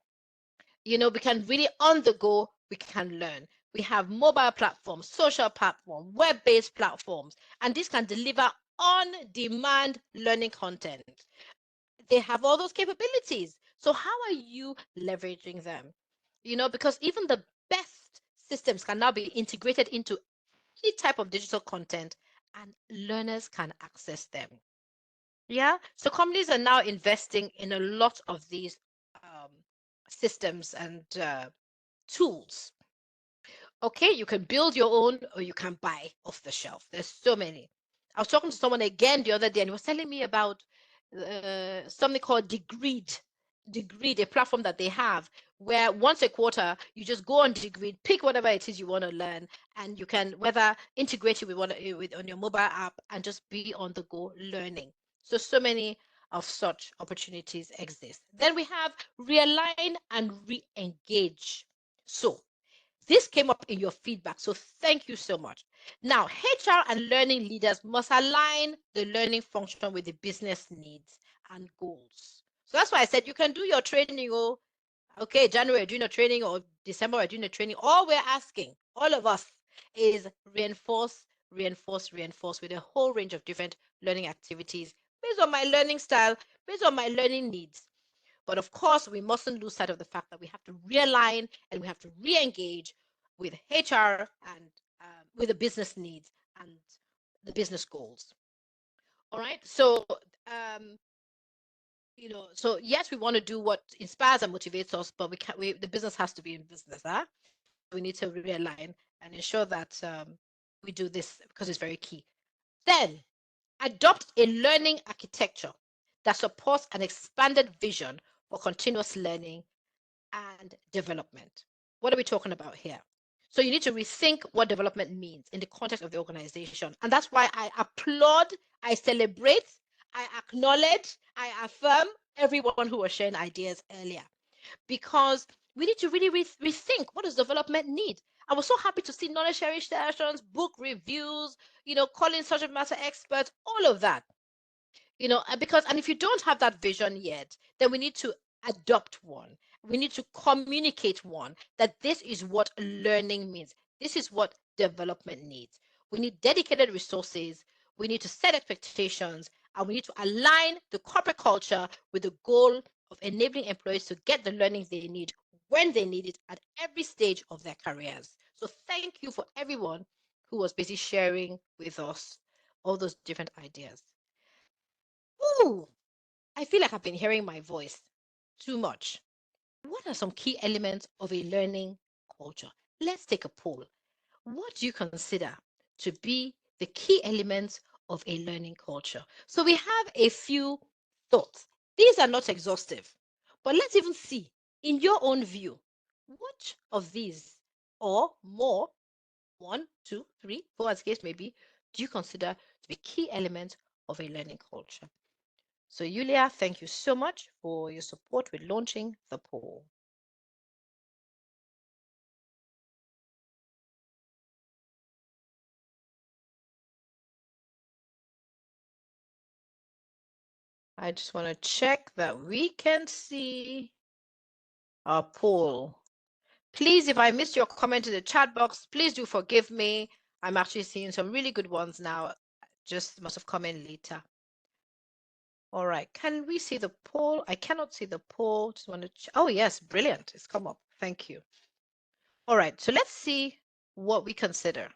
We can really on the go, we can learn. We have mobile platforms, social platforms, web-based platforms, and this can deliver on-demand learning content. They have all those capabilities. So how are you leveraging them? Because even the best systems can now be integrated into any type of digital content and learners can access them. Yeah. So companies are now investing in a lot of these um, systems and tools. Okay, you can build your own or you can buy off the shelf. There's so many. I was talking to someone again the other day, and he was telling me about something called Degreed, a platform that they have where once a quarter you just go on Degreed, pick whatever it is you want to learn, and you can whether integrate it with on your mobile app and just be on the go learning. So many of such opportunities exist. Then we have realign and re-engage. So this came up in your feedback, so thank you so much. Now, HR and learning leaders must align the learning function with the business needs and goals. So that's why I said you can do your training, okay, January doing a training or December we're doing a training. All we're asking, all of us, is reinforce, reinforce, reinforce with a whole range of different learning activities based on my learning style, based on my learning needs. But of course, we mustn't lose sight of the fact that we have to realign and we have to re-engage with HR and with the business needs and the business goals. All right. So, so yes, we want to do what inspires and motivates us, but we can't. The business has to be in business, huh? We need to realign and ensure that we do this because it's very key. Then, adopt a learning architecture that supports an expanded vision for continuous learning and development. What are we talking about here? So you need to rethink what development means in the context of the organization. And that's why I applaud, I celebrate, I acknowledge, I affirm everyone who was sharing ideas earlier. Because we need to really rethink what does development need. I was so happy to see knowledge sharing sessions, book reviews, calling subject matter experts, all of that. And if you don't have that vision yet, then we need to adopt one. We need to communicate one that this is what learning means. This is what development needs. We need dedicated resources. We need to set expectations, and we need to align the corporate culture with the goal of enabling employees to get the learning they need when they need it at every stage of their careers. So thank you for everyone who was busy sharing with us all those different ideas. Ooh, I feel like I've been hearing my voice too much. What are some key elements of a learning culture? Let's take a poll. What do you consider to be the key elements of a learning culture? So we have a few thoughts. These are not exhaustive, but let's even see, in your own view, which of these or more, one, two, three, four, as the case may be, do you consider to be key elements of a learning culture? So Yulia, thank you so much for your support with launching the poll. I just want to check that we can see our poll. Please, if I missed your comment in the chat box, please do forgive me. I'm actually seeing some really good ones now. Just must have come in later. All right, can we see the poll? I cannot see the poll. Just want to. Oh yes, brilliant! It's come up. Thank you. All right, so let's see what we consider.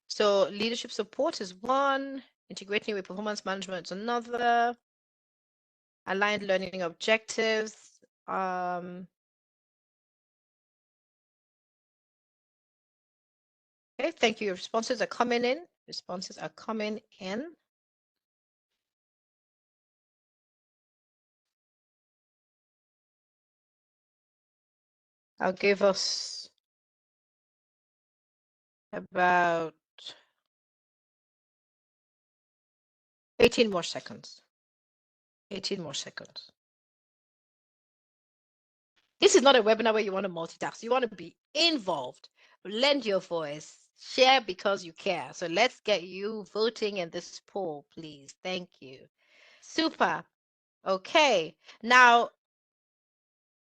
So leadership support is one, integrating with performance management is another, aligned learning objectives. Okay, thank you. Your responses are coming in. Responses are coming in. I'll give us about 18 more seconds. 18 more seconds. This is not a webinar where you want to multitask. You want to be involved. Lend your voice. Share because you care. So let's get you voting in this poll, please. Thank you. Super. Okay. Now,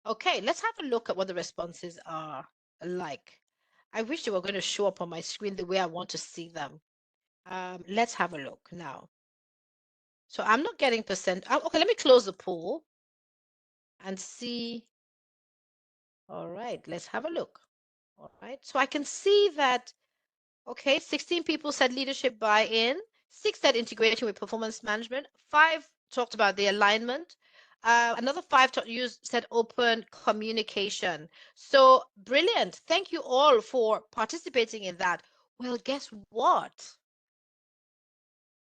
okay, let's have a look at what the responses are like. I wish they were going to show up on my screen the way I want to see them. Let's have a look now. So I'm not getting percent. Okay, let me close the poll and see. All right, let's have a look. All right, so I can see that, okay, 16 people said leadership buy-in, 6 said integration with performance management, 5 talked about the alignment, another 5 said open communication. So brilliant. Thank you all for participating in that. Well, guess what?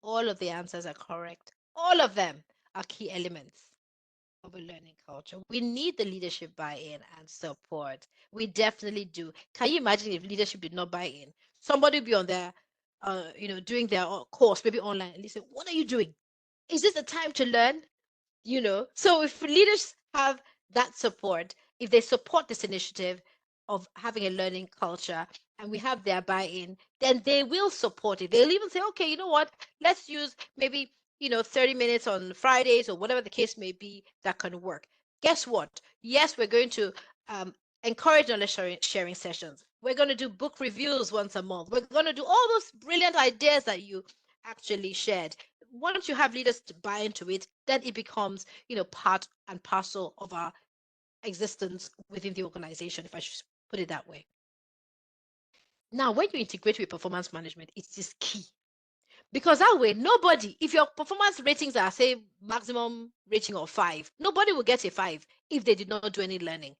All of the answers are correct. All of them are key elements of a learning culture. We need the leadership buy-in and support. We definitely do. Can you imagine if leadership did not buy in? Somebody would be on their, doing their course, maybe online, and they say, "What are you doing? Is this the time to learn?" So if leaders have that support, if they support this initiative of having a learning culture and we have their buy-in, then they will support it. They'll even say, okay, you know what, let's use maybe 30 minutes on Fridays or whatever the case may be that can work. Guess what? Yes, we're going to um, encourage knowledge sharing sessions. We're going to do book reviews once a month. We're going to do all those brilliant ideas that you actually shared. Once you have leaders to buy into it, then it becomes, part and parcel of our existence within the organization, if I should put it that way. Now, when you integrate with performance management, it is key because that way, nobody, if your performance ratings are, say, maximum rating of 5, nobody will get a 5 if they did not do any learning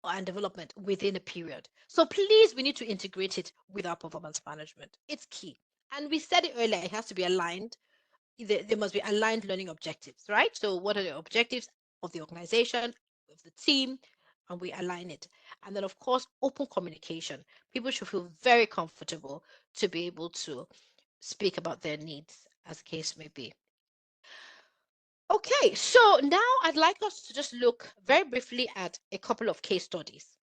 and development within a period. So please, we need to integrate it with our performance management. It's key. And we said it earlier, it has to be aligned. There must be aligned learning objectives, right? So what are the objectives of the organization, of the team, and we align it. And then, of course, open communication. People should feel very comfortable to be able to speak about their needs, as the case may be. Okay, so now I'd like us to just look very briefly at a couple of case studies.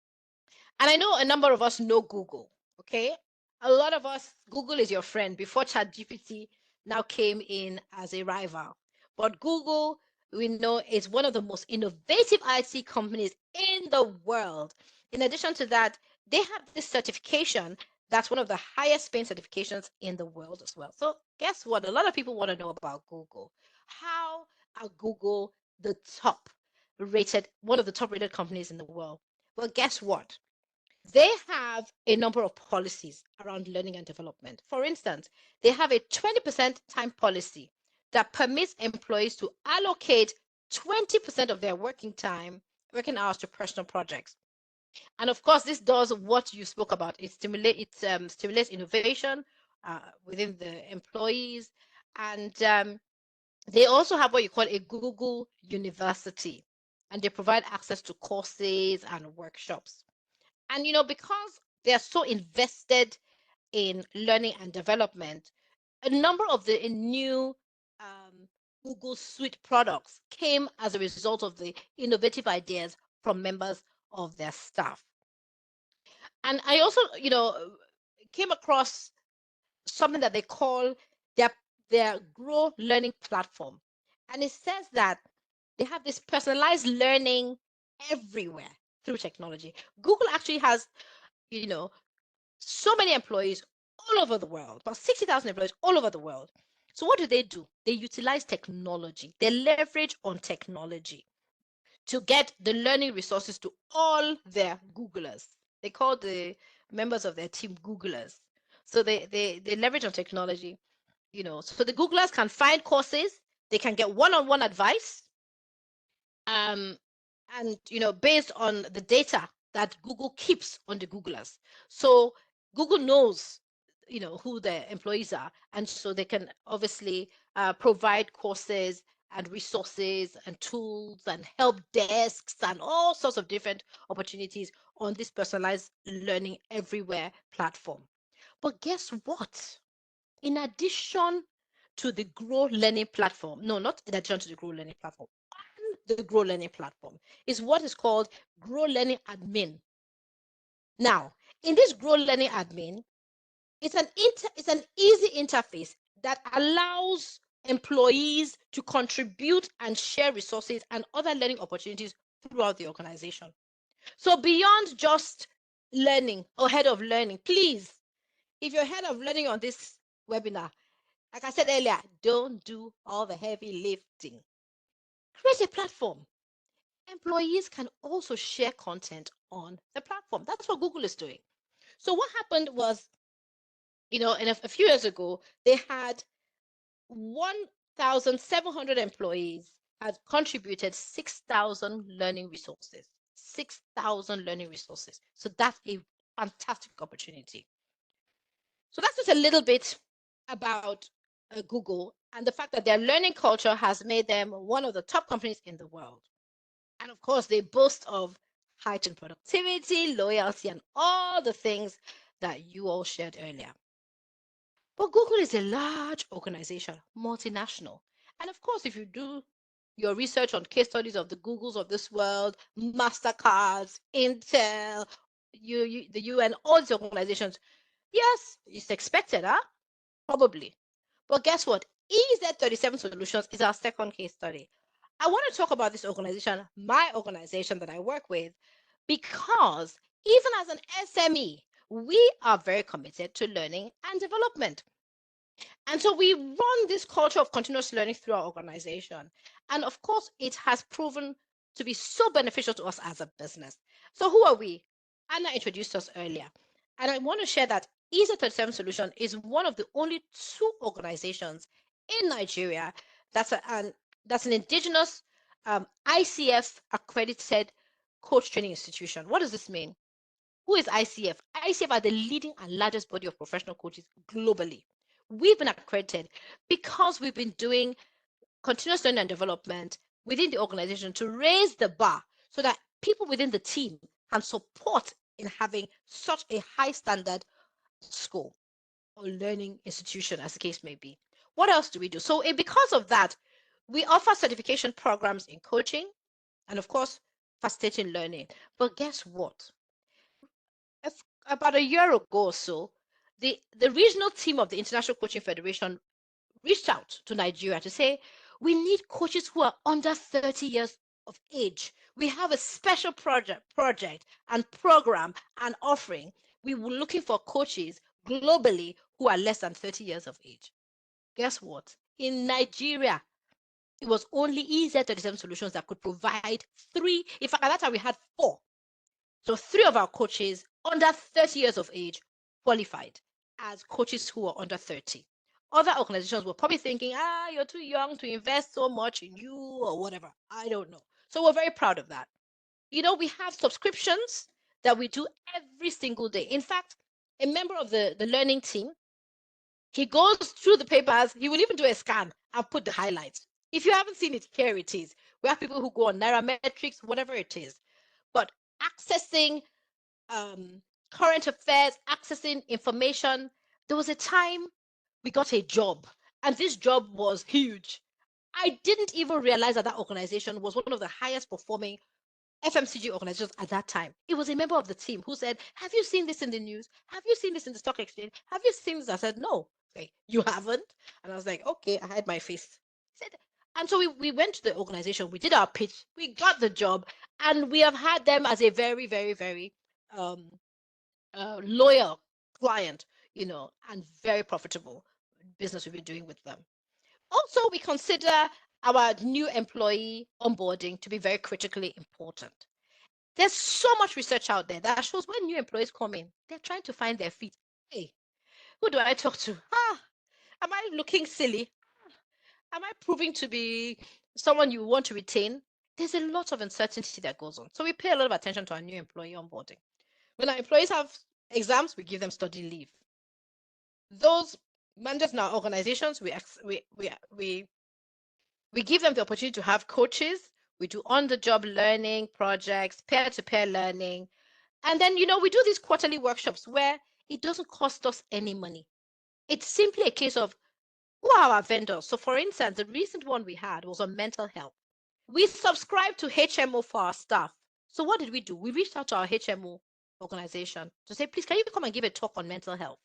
And I know a number of us know Google, okay? A lot of us, Google is your friend before ChatGPT now came in as a rival. But Google, we know, is one of the most innovative IT companies in the world. In addition to that, they have this certification that's one of the highest paying certifications in the world as well. So guess what? A lot of people want to know about Google. How are Google the top rated, one of the top rated companies in the world? Well, guess what? They have a number of policies around learning and development. For instance, they have a 20% time policy that permits employees to allocate 20% of their working hours to personal projects. And of course, this does what you spoke about. It stimulates innovation within the employees. And they also have what you call a Google University, and they provide access to courses and workshops. And because they are so invested in learning and development, a number of the new um, Google Suite products came as a result of the innovative ideas from members of their staff. And I also, came across something that they call their Grow Learning platform, and it says that they have this personalized learning everywhere through technology. Google actually has, you know, so many employees all over the world, about 60,000 employees all over the world. So what do? They utilize technology. They leverage on technology to get the learning resources to all their Googlers. They call the members of their team Googlers. So they leverage on technology, so the Googlers can find courses, they can get one-on-one advice, um, and based on the data that Google keeps on the Googlers. So Google knows who their employees are, and so they can obviously provide courses and resources and tools and help desks and all sorts of different opportunities on this personalized learning everywhere platform. But guess what? In addition to the Grow Learning platform, no, not in addition to the Grow Learning platform, on the Grow Learning platform is what is called Grow Learning Admin. Now, in this Grow Learning Admin, it's an easy interface that allows employees to contribute and share resources and other learning opportunities throughout the organization. So beyond just learning or head of learning, please, if you're head of learning on this webinar, like I said earlier, don't do all the heavy lifting. Create a platform. Employees can also share content on the platform. That's what Google is doing. So what happened was, in a few years ago, they had 1,700 employees had contributed 6,000 learning resources. 6,000 learning resources. So that's a fantastic opportunity. So that's just a little bit about Google, and the fact that their learning culture has made them one of the top companies in the world. And of course, they boast of heightened productivity, loyalty, and all the things that you all shared earlier. But Google is a large organization, multinational. And of course, if you do your research on case studies of the Googles of this world, MasterCards, Intel, the UN, all these organizations, yes, it's expected, huh? Probably. But guess what? EZ37 Solutions is our second case study. I want to talk about this organization, my organization that I work with, because even as an SME, we are very committed to learning and development. And so we run this culture of continuous learning through our organization. And of course, it has proven to be so beneficial to us as a business. So, who are we? Anna introduced us earlier. And I want to share that EZ37 Solution is one of the only two organizations in Nigeria that's an indigenous ICF accredited coach training institution. What does this mean? Who is ICF? ICF are the leading and largest body of professional coaches globally. We've been accredited because we've been doing continuous learning and development within the organization to raise the bar so that people within the team can support in having such a high standard school or learning institution, as the case may be. What else do we do? So, because of that, we offer certification programs in coaching and, of course, facilitating learning. But guess what? About a year ago or so, the regional team of the International Coaching Federation reached out to Nigeria to say, we need coaches who are under 30 years of age. We have a special project and program and offering. We were looking for coaches globally who are less than 30 years of age. Guess what? In Nigeria, it was only EZ37 Solutions that could provide three. In fact, at that time, we had four. So three of our coaches under 30 years of age qualified as coaches who are under 30. Other organizations were probably thinking, you're too young to invest so much in you or whatever. I don't know. So we're very proud of that. We have subscriptions that we do every single day. In fact, a member of the learning team, he goes through the papers, he will even do a scan and put the highlights. If you haven't seen it, here it is. We have people who go on Nairametrics, whatever it is. But accessing um, current affairs, accessing information. There was a time we got a job, and this job was huge. I didn't even realize that that organization was one of the highest performing FMCG organizations at that time. It was a member of the team who said, have you seen this in the news? Have you seen this in the stock exchange? Have you seen this? I said, no. Okay, you haven't? And I was like, okay, I had my face. He said, and so we went to the organization, we did our pitch, we got the job, and we have had them as a very, very, very um, loyal client, and very profitable business we've been doing with them. Also, we consider our new employee onboarding to be very critically important. There's so much research out there that shows when new employees come in, they're trying to find their feet. Hey, who do I talk to? Am I looking silly? Am I proving to be someone you want to retain? There's a lot of uncertainty that goes on. So we pay a lot of attention to our new employee onboarding. When our employees have exams, we give them study leave. Those managers in our organizations, we give them the opportunity to have coaches. We do on-the-job learning projects, peer-to-peer learning. And then, we do these quarterly workshops where it doesn't cost us any money. It's simply a case of who are our vendors. So, for instance, the recent one we had was on mental health. We subscribe to HMO for our staff. So, what did we do? We reached out to our HMO organization to say, please, can you come and give a talk on mental health?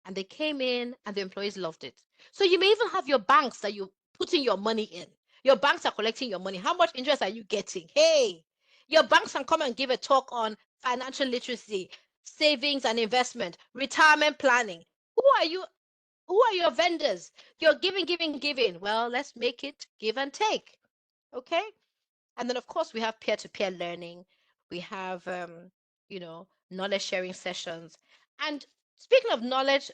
And they came in and the employees loved it. So you may even have your banks that you putting your money in. Your banks are collecting your money. How much interest are you getting? Hey, your banks can come and give a talk on financial literacy, savings and investment, retirement planning. Who are you? Who are your vendors? You're giving, giving, giving. Well, let's make it give and take. Okay. And then, of course, we have peer-to-peer learning. We have, knowledge sharing sessions. And speaking of knowledge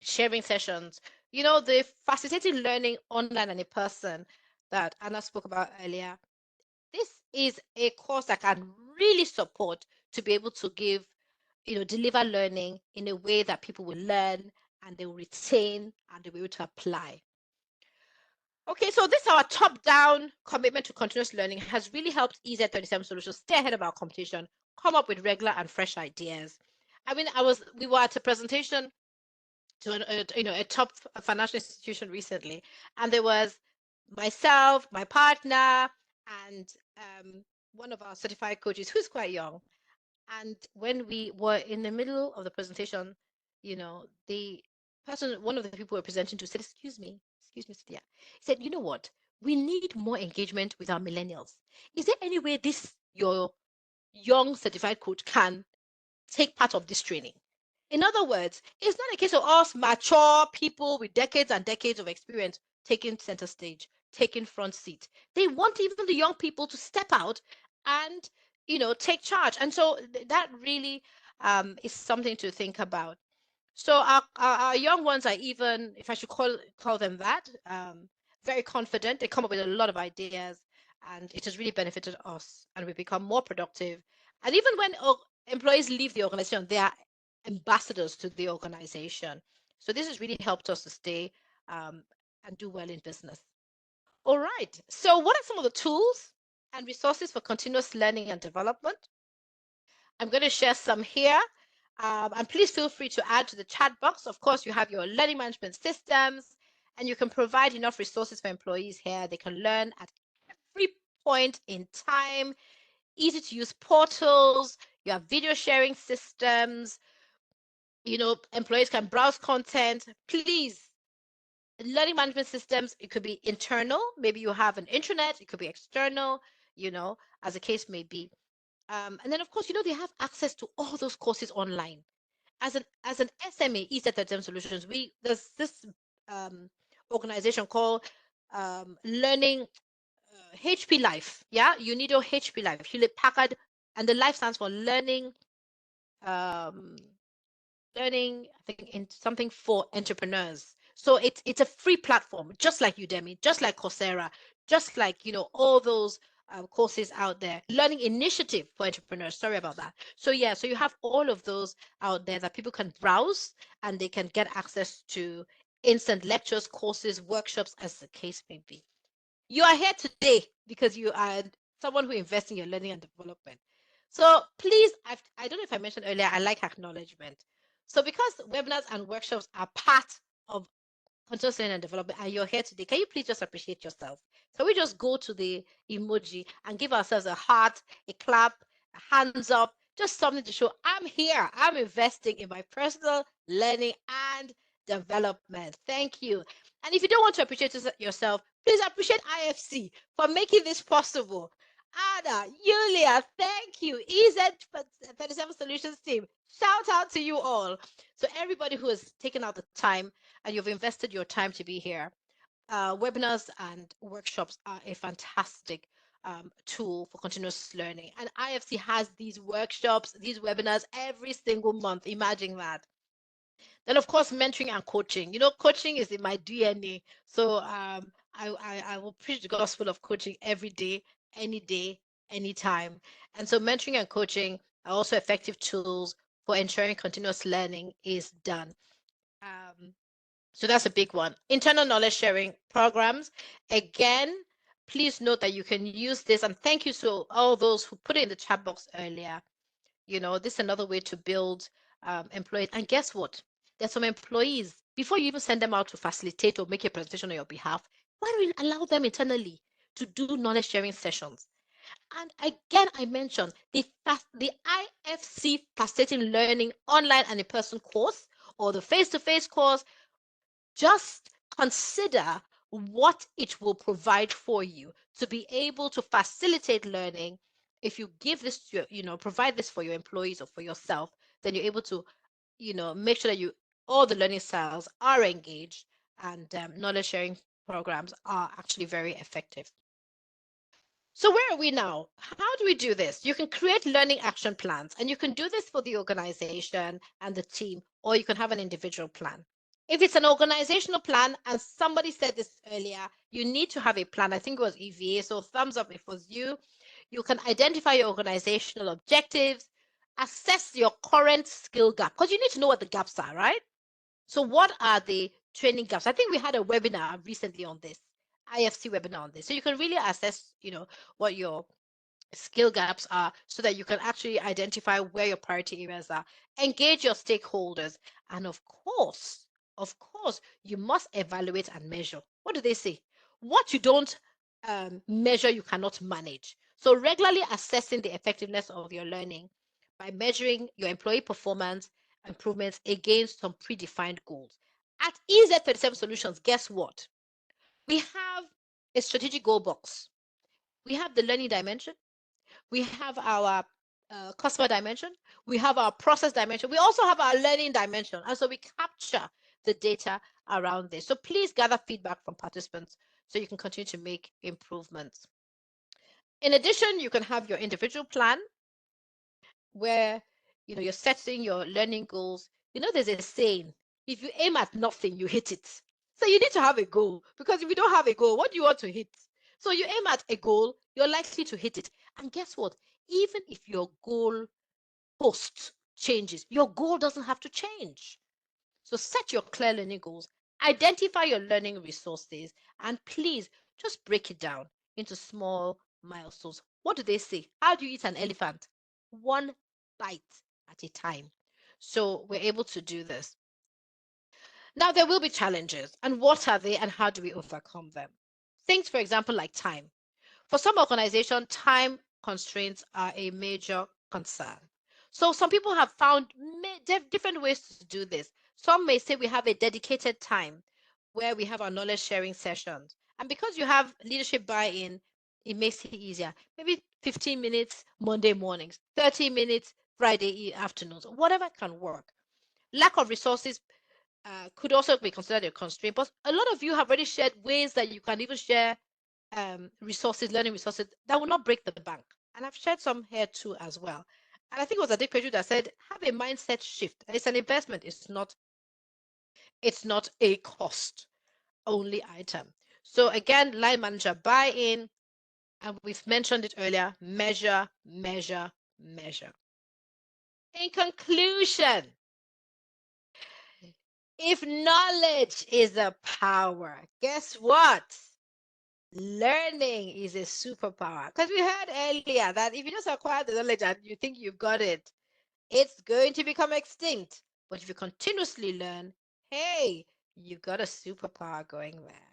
sharing sessions, the facilitating learning online and in person that Anna spoke about earlier, this is a course that can really support to be able to give, deliver learning in a way that people will learn and they will retain and they'll be able to apply. Okay, so this our top-down commitment to continuous learning has really helped EZ37 Solutions stay ahead of our competition, come up with regular and fresh ideas. I mean, we were at a presentation to a top financial institution recently, and there was myself, my partner, and one of our certified coaches who's quite young. And when we were in the middle of the presentation, the person, one of the people we were presenting to said, excuse me, Cynthia. He said, you know what? We need more engagement with our millennials. Is there any way your young certified coach can take part of this training? In other words, it's not a case of us mature people with decades and decades of experience taking center stage, taking front seat. They want even the young people to step out and, take charge. And so that really is something to think about. So our young ones are, even, if I should call them that, very confident. They come up with a lot of ideas, and it has really benefited us, and we become more productive. And even when employees leave the organization, they are ambassadors to the organization. So this has really helped us to stay and do well in business. All right. So what are some of the tools and resources for continuous learning and development? I'm going to share some here. And please feel free to add to the chat box. Of course, you have your learning management systems, and you can provide enough resources for employees here. They can learn at every point in time, easy to use portals, you have video sharing systems, employees can browse content. Please, learning management systems, it could be internal. Maybe you have an intranet, it could be external, as the case may be. And then, of course, they have access to all those courses online. As an SME, EZ37 Solutions, there's this organization called Learning HP Life. Yeah, you need your HP Life, Hewlett Packard, and the life stands for um, I think, in something for entrepreneurs. So it's a free platform, just like Udemy, just like Coursera, just like all those courses out there. Learning initiative for entrepreneurs. Sorry about that. So yeah, so you have all of those out there that people can browse, and they can get access to instant lectures, courses, workshops, as the case may be. You are here today because you are someone who invests in your learning and development. So please, I don't know if I mentioned earlier, I like acknowledgement. So because webinars and workshops are part of continuous learning and development, and you're here today, can you please just appreciate yourself? Can we just go to the emoji and give ourselves a heart, a clap, a hands up, just something to show I'm here, I'm investing in my personal learning and development. Thank you. And if you don't want to appreciate yourself, please appreciate IFC for making this possible. Ada, Yulia, thank you. EZ37 Solutions team, shout out to you all. So everybody who has taken out the time and you've invested your time to be here, webinars and workshops are a fantastic tool for continuous learning. And IFC has these workshops, these webinars every single month. Imagine that. Then, of course, mentoring and coaching. Coaching is in my DNA. So I will preach the gospel of coaching every day, anytime. And so mentoring and coaching are also effective tools for ensuring continuous learning is done. So that's a big one. Internal knowledge sharing programs. Again, please note that you can use this. And thank you to all those who put it in the chat box earlier. This is another way to build employees. And guess what? There's some employees, before you even send them out to facilitate or make a presentation on your behalf, why don't you allow them internally to do knowledge sharing sessions? And again, I mentioned the IFC facilitating learning online and in-person course, or the face-to-face course. Just consider what it will provide for you to be able to facilitate learning. If you give this to provide this for your employees or for yourself, then you're able to make sure that all the learning styles are engaged, and knowledge sharing programs are actually very effective. So where are we now? How do we do this? You can create learning action plans, and you can do this for the organization and the team, or you can have an individual plan. If it's an organizational plan, and somebody said this earlier, you need to have a plan. I think it was EVA, so thumbs up if it was you. You can identify your organizational objectives, assess your current skill gap, because you need to know what the gaps are, right? So what are the training gaps? I think we had a webinar recently on this, IFC webinar on this. So you can really assess, what your skill gaps are so that you can actually identify where your priority areas are, engage your stakeholders, and of course, you must evaluate and measure. What do they say? What you don't measure, you cannot manage. So regularly assessing the effectiveness of your learning by measuring your employee performance improvements against some predefined goals. At EZ37 Solutions, guess what? We have a strategic goal box. We have the learning dimension. We have our customer dimension. We have our process dimension. We also have our learning dimension. And so we capture the data around this. So please gather feedback from participants so you can continue to make improvements. In addition, you can have your individual plan where you're setting your learning goals. There's a saying, if you aim at nothing, you hit it. So you need to have a goal, because if you don't have a goal, what do you want to hit? So you aim at a goal, you're likely to hit it. And guess what? Even if your goal post changes, your goal doesn't have to change. So set your clear learning goals, identify your learning resources, and please just break it down into small milestones. What do they say? How do you eat an elephant? One bite at a time. So we're able to do this. Now, there will be challenges. And what are they, and how do we overcome them? Things, for example, like time. For some organizations, time constraints are a major concern. So some people have found different ways to do this. Some may say we have a dedicated time where we have our knowledge sharing sessions. And because you have leadership buy-in, it makes it easier. Maybe 15 minutes Monday mornings, 30 minutes Friday afternoons, whatever can work. Lack of resources could also be considered a constraint. But a lot of you have already shared ways that you can even share resources, learning resources that will not break the bank. And I've shared some here too as well. And I think it was Adepeju that said, have a mindset shift. It's an investment. It's not a cost only item. So again, line manager buy-in, and we've mentioned it earlier, measure, measure, measure. In conclusion, if knowledge is a power, guess what? Learning is a superpower. Because we heard earlier that if you just acquire the knowledge and you think you've got it, it's going to become extinct. But if you continuously learn, hey, you've got a superpower going there.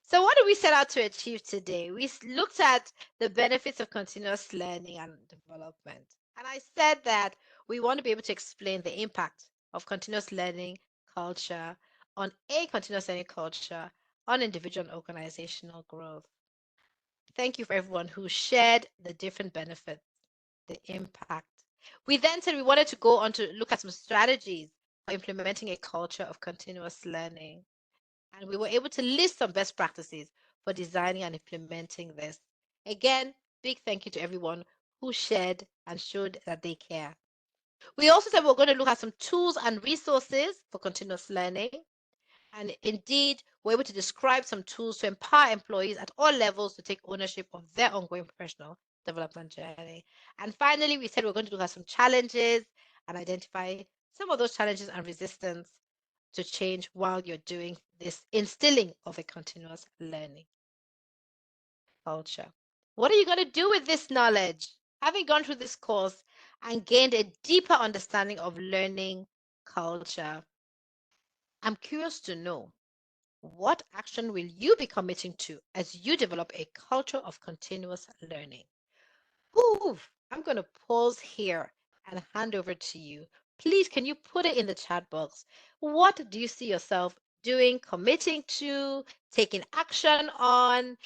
So what do we set out to achieve today? We looked at the benefits of continuous learning and development. And I said that we want to be able to explain the impact of continuous learning culture on a continuous learning culture on individual and organizational growth. Thank you for everyone who shared the different benefits, the impact. We then said we wanted to go on to look at some strategies for implementing a culture of continuous learning. And we were able to list some best practices for designing and implementing this. Again, big thank you to everyone who shared and showed that they care. We also said we we're going to look at some tools and resources for continuous learning. And indeed, we're able to describe some tools to empower employees at all levels to take ownership of their ongoing professional development journey. And finally, we said we're going to look at some challenges and identify some of those challenges and resistance to change while you're doing this instilling of a continuous learning culture. What are you going to do with this knowledge? Having gone through this course and gained a deeper understanding of learning culture, I'm curious to know, what action will you be committing to as you develop a culture of continuous learning? Ooh, I'm going to pause here and hand over to you. Please, can you put it in the chat box? What do you see yourself doing, committing to, taking action on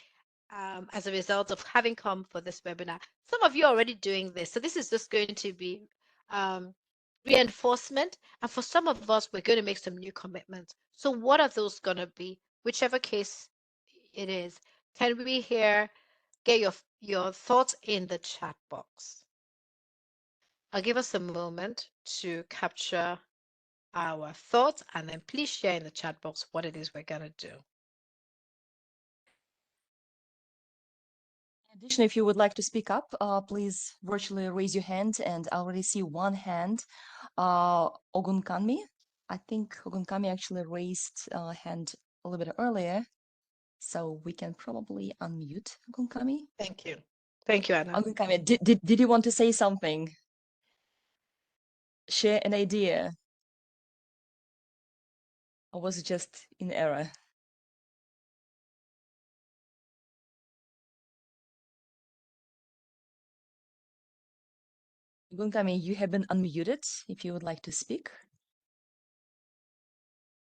as a result of having come for this webinar? Some of you are already doing this. So this is just going to be um, reinforcement. And for some of us, we're going to make some new commitments. So what are those going to be? Whichever case it is, can we hear, get your thoughts in the chat box? I'll give us a moment to capture our thoughts, and then please share in the chat box what it is we're going to do. In addition, if you would like to speak up, please virtually raise your hand, and I already see one hand. Ogunkanmi, I think Ogunkami actually raised a hand a little bit earlier, so we can probably unmute Ogunkami. Thank you. Thank you, Anna. Ogunkami, did you want to say something? Share an idea? Or was it just in error? Ogunkami, you have been unmuted if you would like to speak.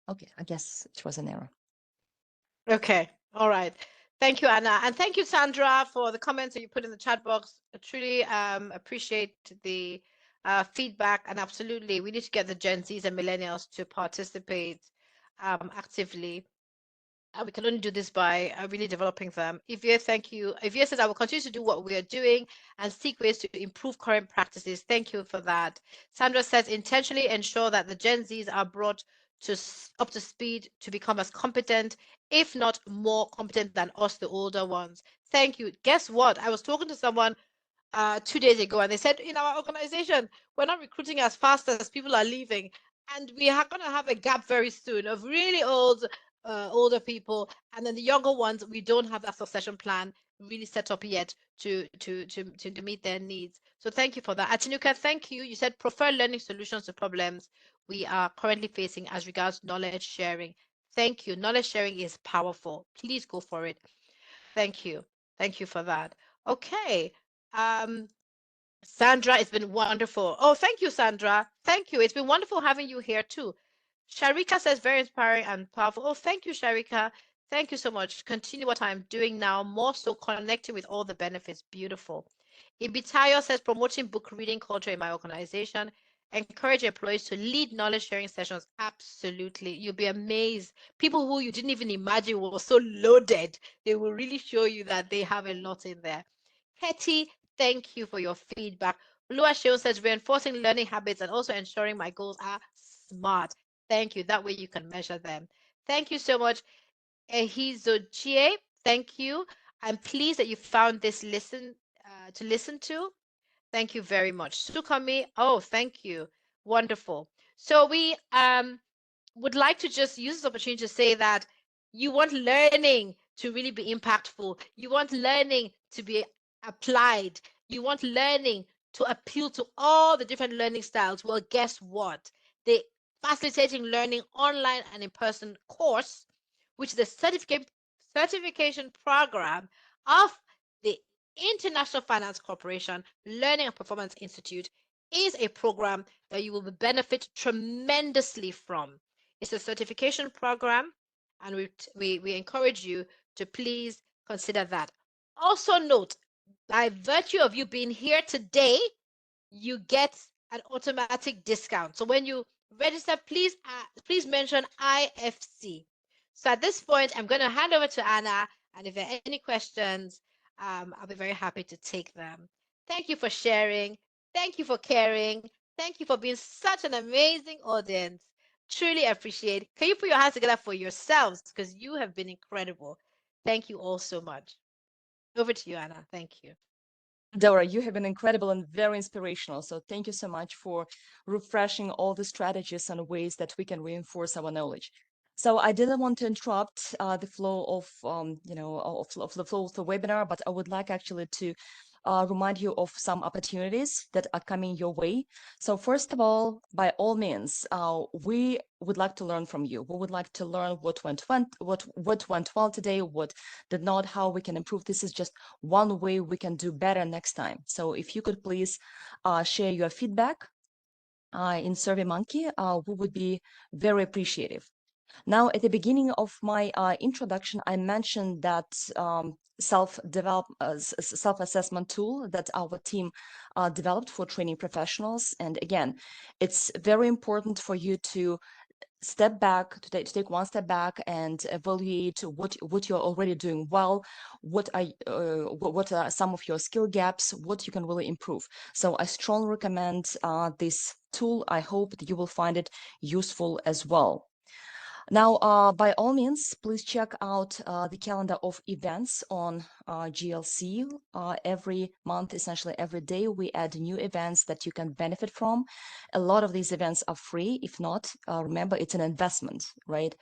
Okay, I guess it was an error. Okay, all right. Thank you, Anna. And thank you, Sandra, for the comments that you put in the chat box. I truly appreciate the feedback. And absolutely, we need to get the Gen Zs and millennials to participate actively. We can only do this by really developing them. Ivia, thank you. Ivia says, I will continue to do what we are doing and seek ways to improve current practices. Thank you for that. Sandra says, intentionally ensure that the Gen Zs are brought to up to speed to become as competent, if not more competent than us, the older ones. Thank you. Guess what? I was talking to someone 2 days ago, and they said in our organization we're not recruiting as fast as people are leaving, and we are going to have a gap very soon of really older people, and then the younger ones we don't have that succession plan really set up yet to meet their needs. So thank you for that. Atinuka, thank you. You said prefer learning solutions to problems we are currently facing as regards knowledge sharing. Thank you. Knowledge sharing is powerful. Please go for it. Thank you. Thank you for that. Okay. Um, Sandra, it's been wonderful. Oh, thank you, Sandra. Thank you. It's been wonderful having you here too. Sharika says very inspiring and powerful. Oh, thank you, Sharika. Thank you so much. Continue what I'm doing now, more so connecting with all the benefits. Beautiful. Ibitayo says promoting book reading culture in my organization. Encourage employees to lead knowledge sharing sessions. Absolutely. You'll be amazed. People who you didn't even imagine were so loaded, they will really show you that they have a lot in there. Hetty, thank you for your feedback. Lua Sheo says reinforcing learning habits and also ensuring my goals are smart. Thank you. That way you can measure them. Thank you so much. Ehizochie, thank you. I'm pleased that you found this to listen to. Thank you very much. Sukami, oh, thank you. Wonderful. So we would like to just use this opportunity to say that you want learning to really be impactful. You want learning to be applied. You want learning to appeal to all the different learning styles. Well, guess what? The Facilitating Learning Online and In-Person course, which is a certification program of the International Finance Corporation Learning and Performance Institute, is a program that you will benefit tremendously from. It's a certification program, and we encourage you to please consider that. Also note, by virtue of you being here today, you get an automatic discount. So when you register, please mention IFC. So at this point, I'm going to hand over to Anna, and if there are any questions, I'll be very happy to take them. Thank you for sharing. Thank you for caring. Thank you for being such an amazing audience. Truly appreciate. Can you put your hands together for yourselves, because you have been incredible. Thank you all so much. Over to you, Anna. Thank you. Dora, you have been incredible and very inspirational. So thank you so much for refreshing all the strategies and ways that we can reinforce our knowledge. So I didn't want to interrupt the flow of, of the flow of the webinar, but I would like actually to remind you of some opportunities that are coming your way. So first of all, by all means, we would like to learn from you. We would like to learn what went well today, what did not, how we can improve. This is just one way we can do better next time. So if you could please share your feedback in SurveyMonkey, we would be very appreciative. Now, at the beginning of my introduction, I mentioned that self-assessment tool that our team developed for training professionals. And again, it's very important for you to step back, to take one step back and evaluate what you're already doing well, what are some of your skill gaps, what you can really improve. So I strongly recommend this tool. I hope that you will find it useful as well. Now, by all means, please check out the calendar of events on GLC. Every month, essentially every day, we add new events that you can benefit from. A lot of these events are free. If not, remember, it's an investment, right?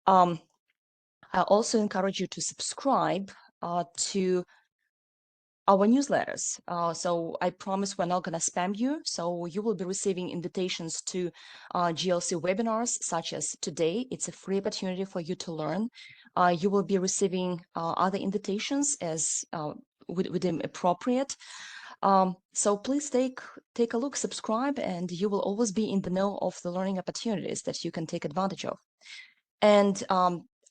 I also encourage you to subscribe to our newsletters. So I promise we're not going to spam you. So you will be receiving invitations to GLC webinars such as today. It's a free opportunity for you to learn. You will be receiving other invitations as would deem appropriate. So please take a look, subscribe, and you will always be in the know of the learning opportunities that you can take advantage of. And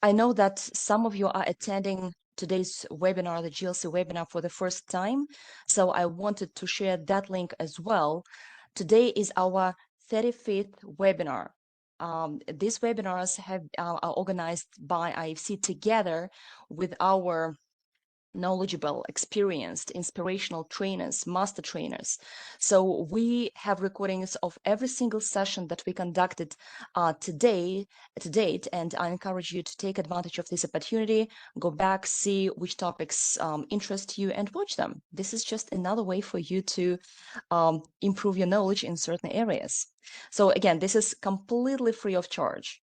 I know that some of you are attending today's webinar, the GLC webinar, for the first time. So I wanted to share that link as well. Today is our 35th webinar. These webinars are organized by IFC together with our knowledgeable, experienced, inspirational trainers, master trainers. So we have recordings of every single session that we conducted to date, and I encourage you to take advantage of this opportunity, go back, see which topics interest you, and watch them. This is just another way for you to improve your knowledge in certain areas. So again, this is completely free of charge,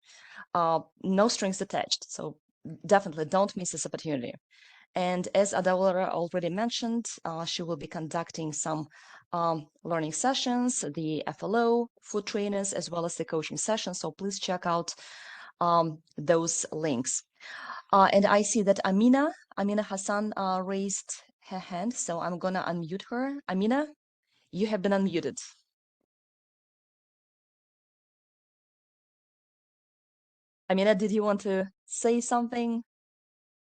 no strings attached. So definitely don't miss this opportunity. And as Adaora already mentioned, she will be conducting some learning sessions, the FLO, food trainers, as well as the coaching sessions. So please check out those links. And I see that Amina Hassan raised her hand, so I'm gonna unmute her. Amina, you have been unmuted. Amina, did you want to say something,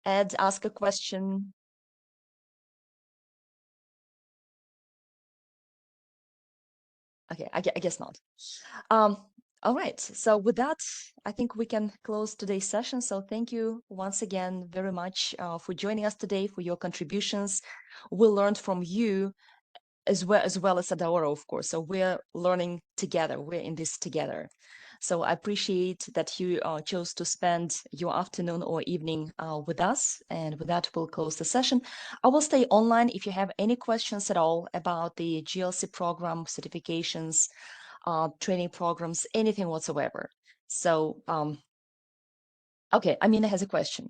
add, ask a question? Okay, I guess not. Um, all right. So with that, I think we can close today's session. So thank you once again very much for joining us today, for your contributions. We learned from you as well as Adaora, of course. So we're learning together. We're in this together. So I appreciate that you chose to spend your afternoon or evening with us. And with that, we'll close the session. I will stay online if you have any questions at all about the GLC program, certifications, training programs, anything whatsoever. So, okay, Amina has a question.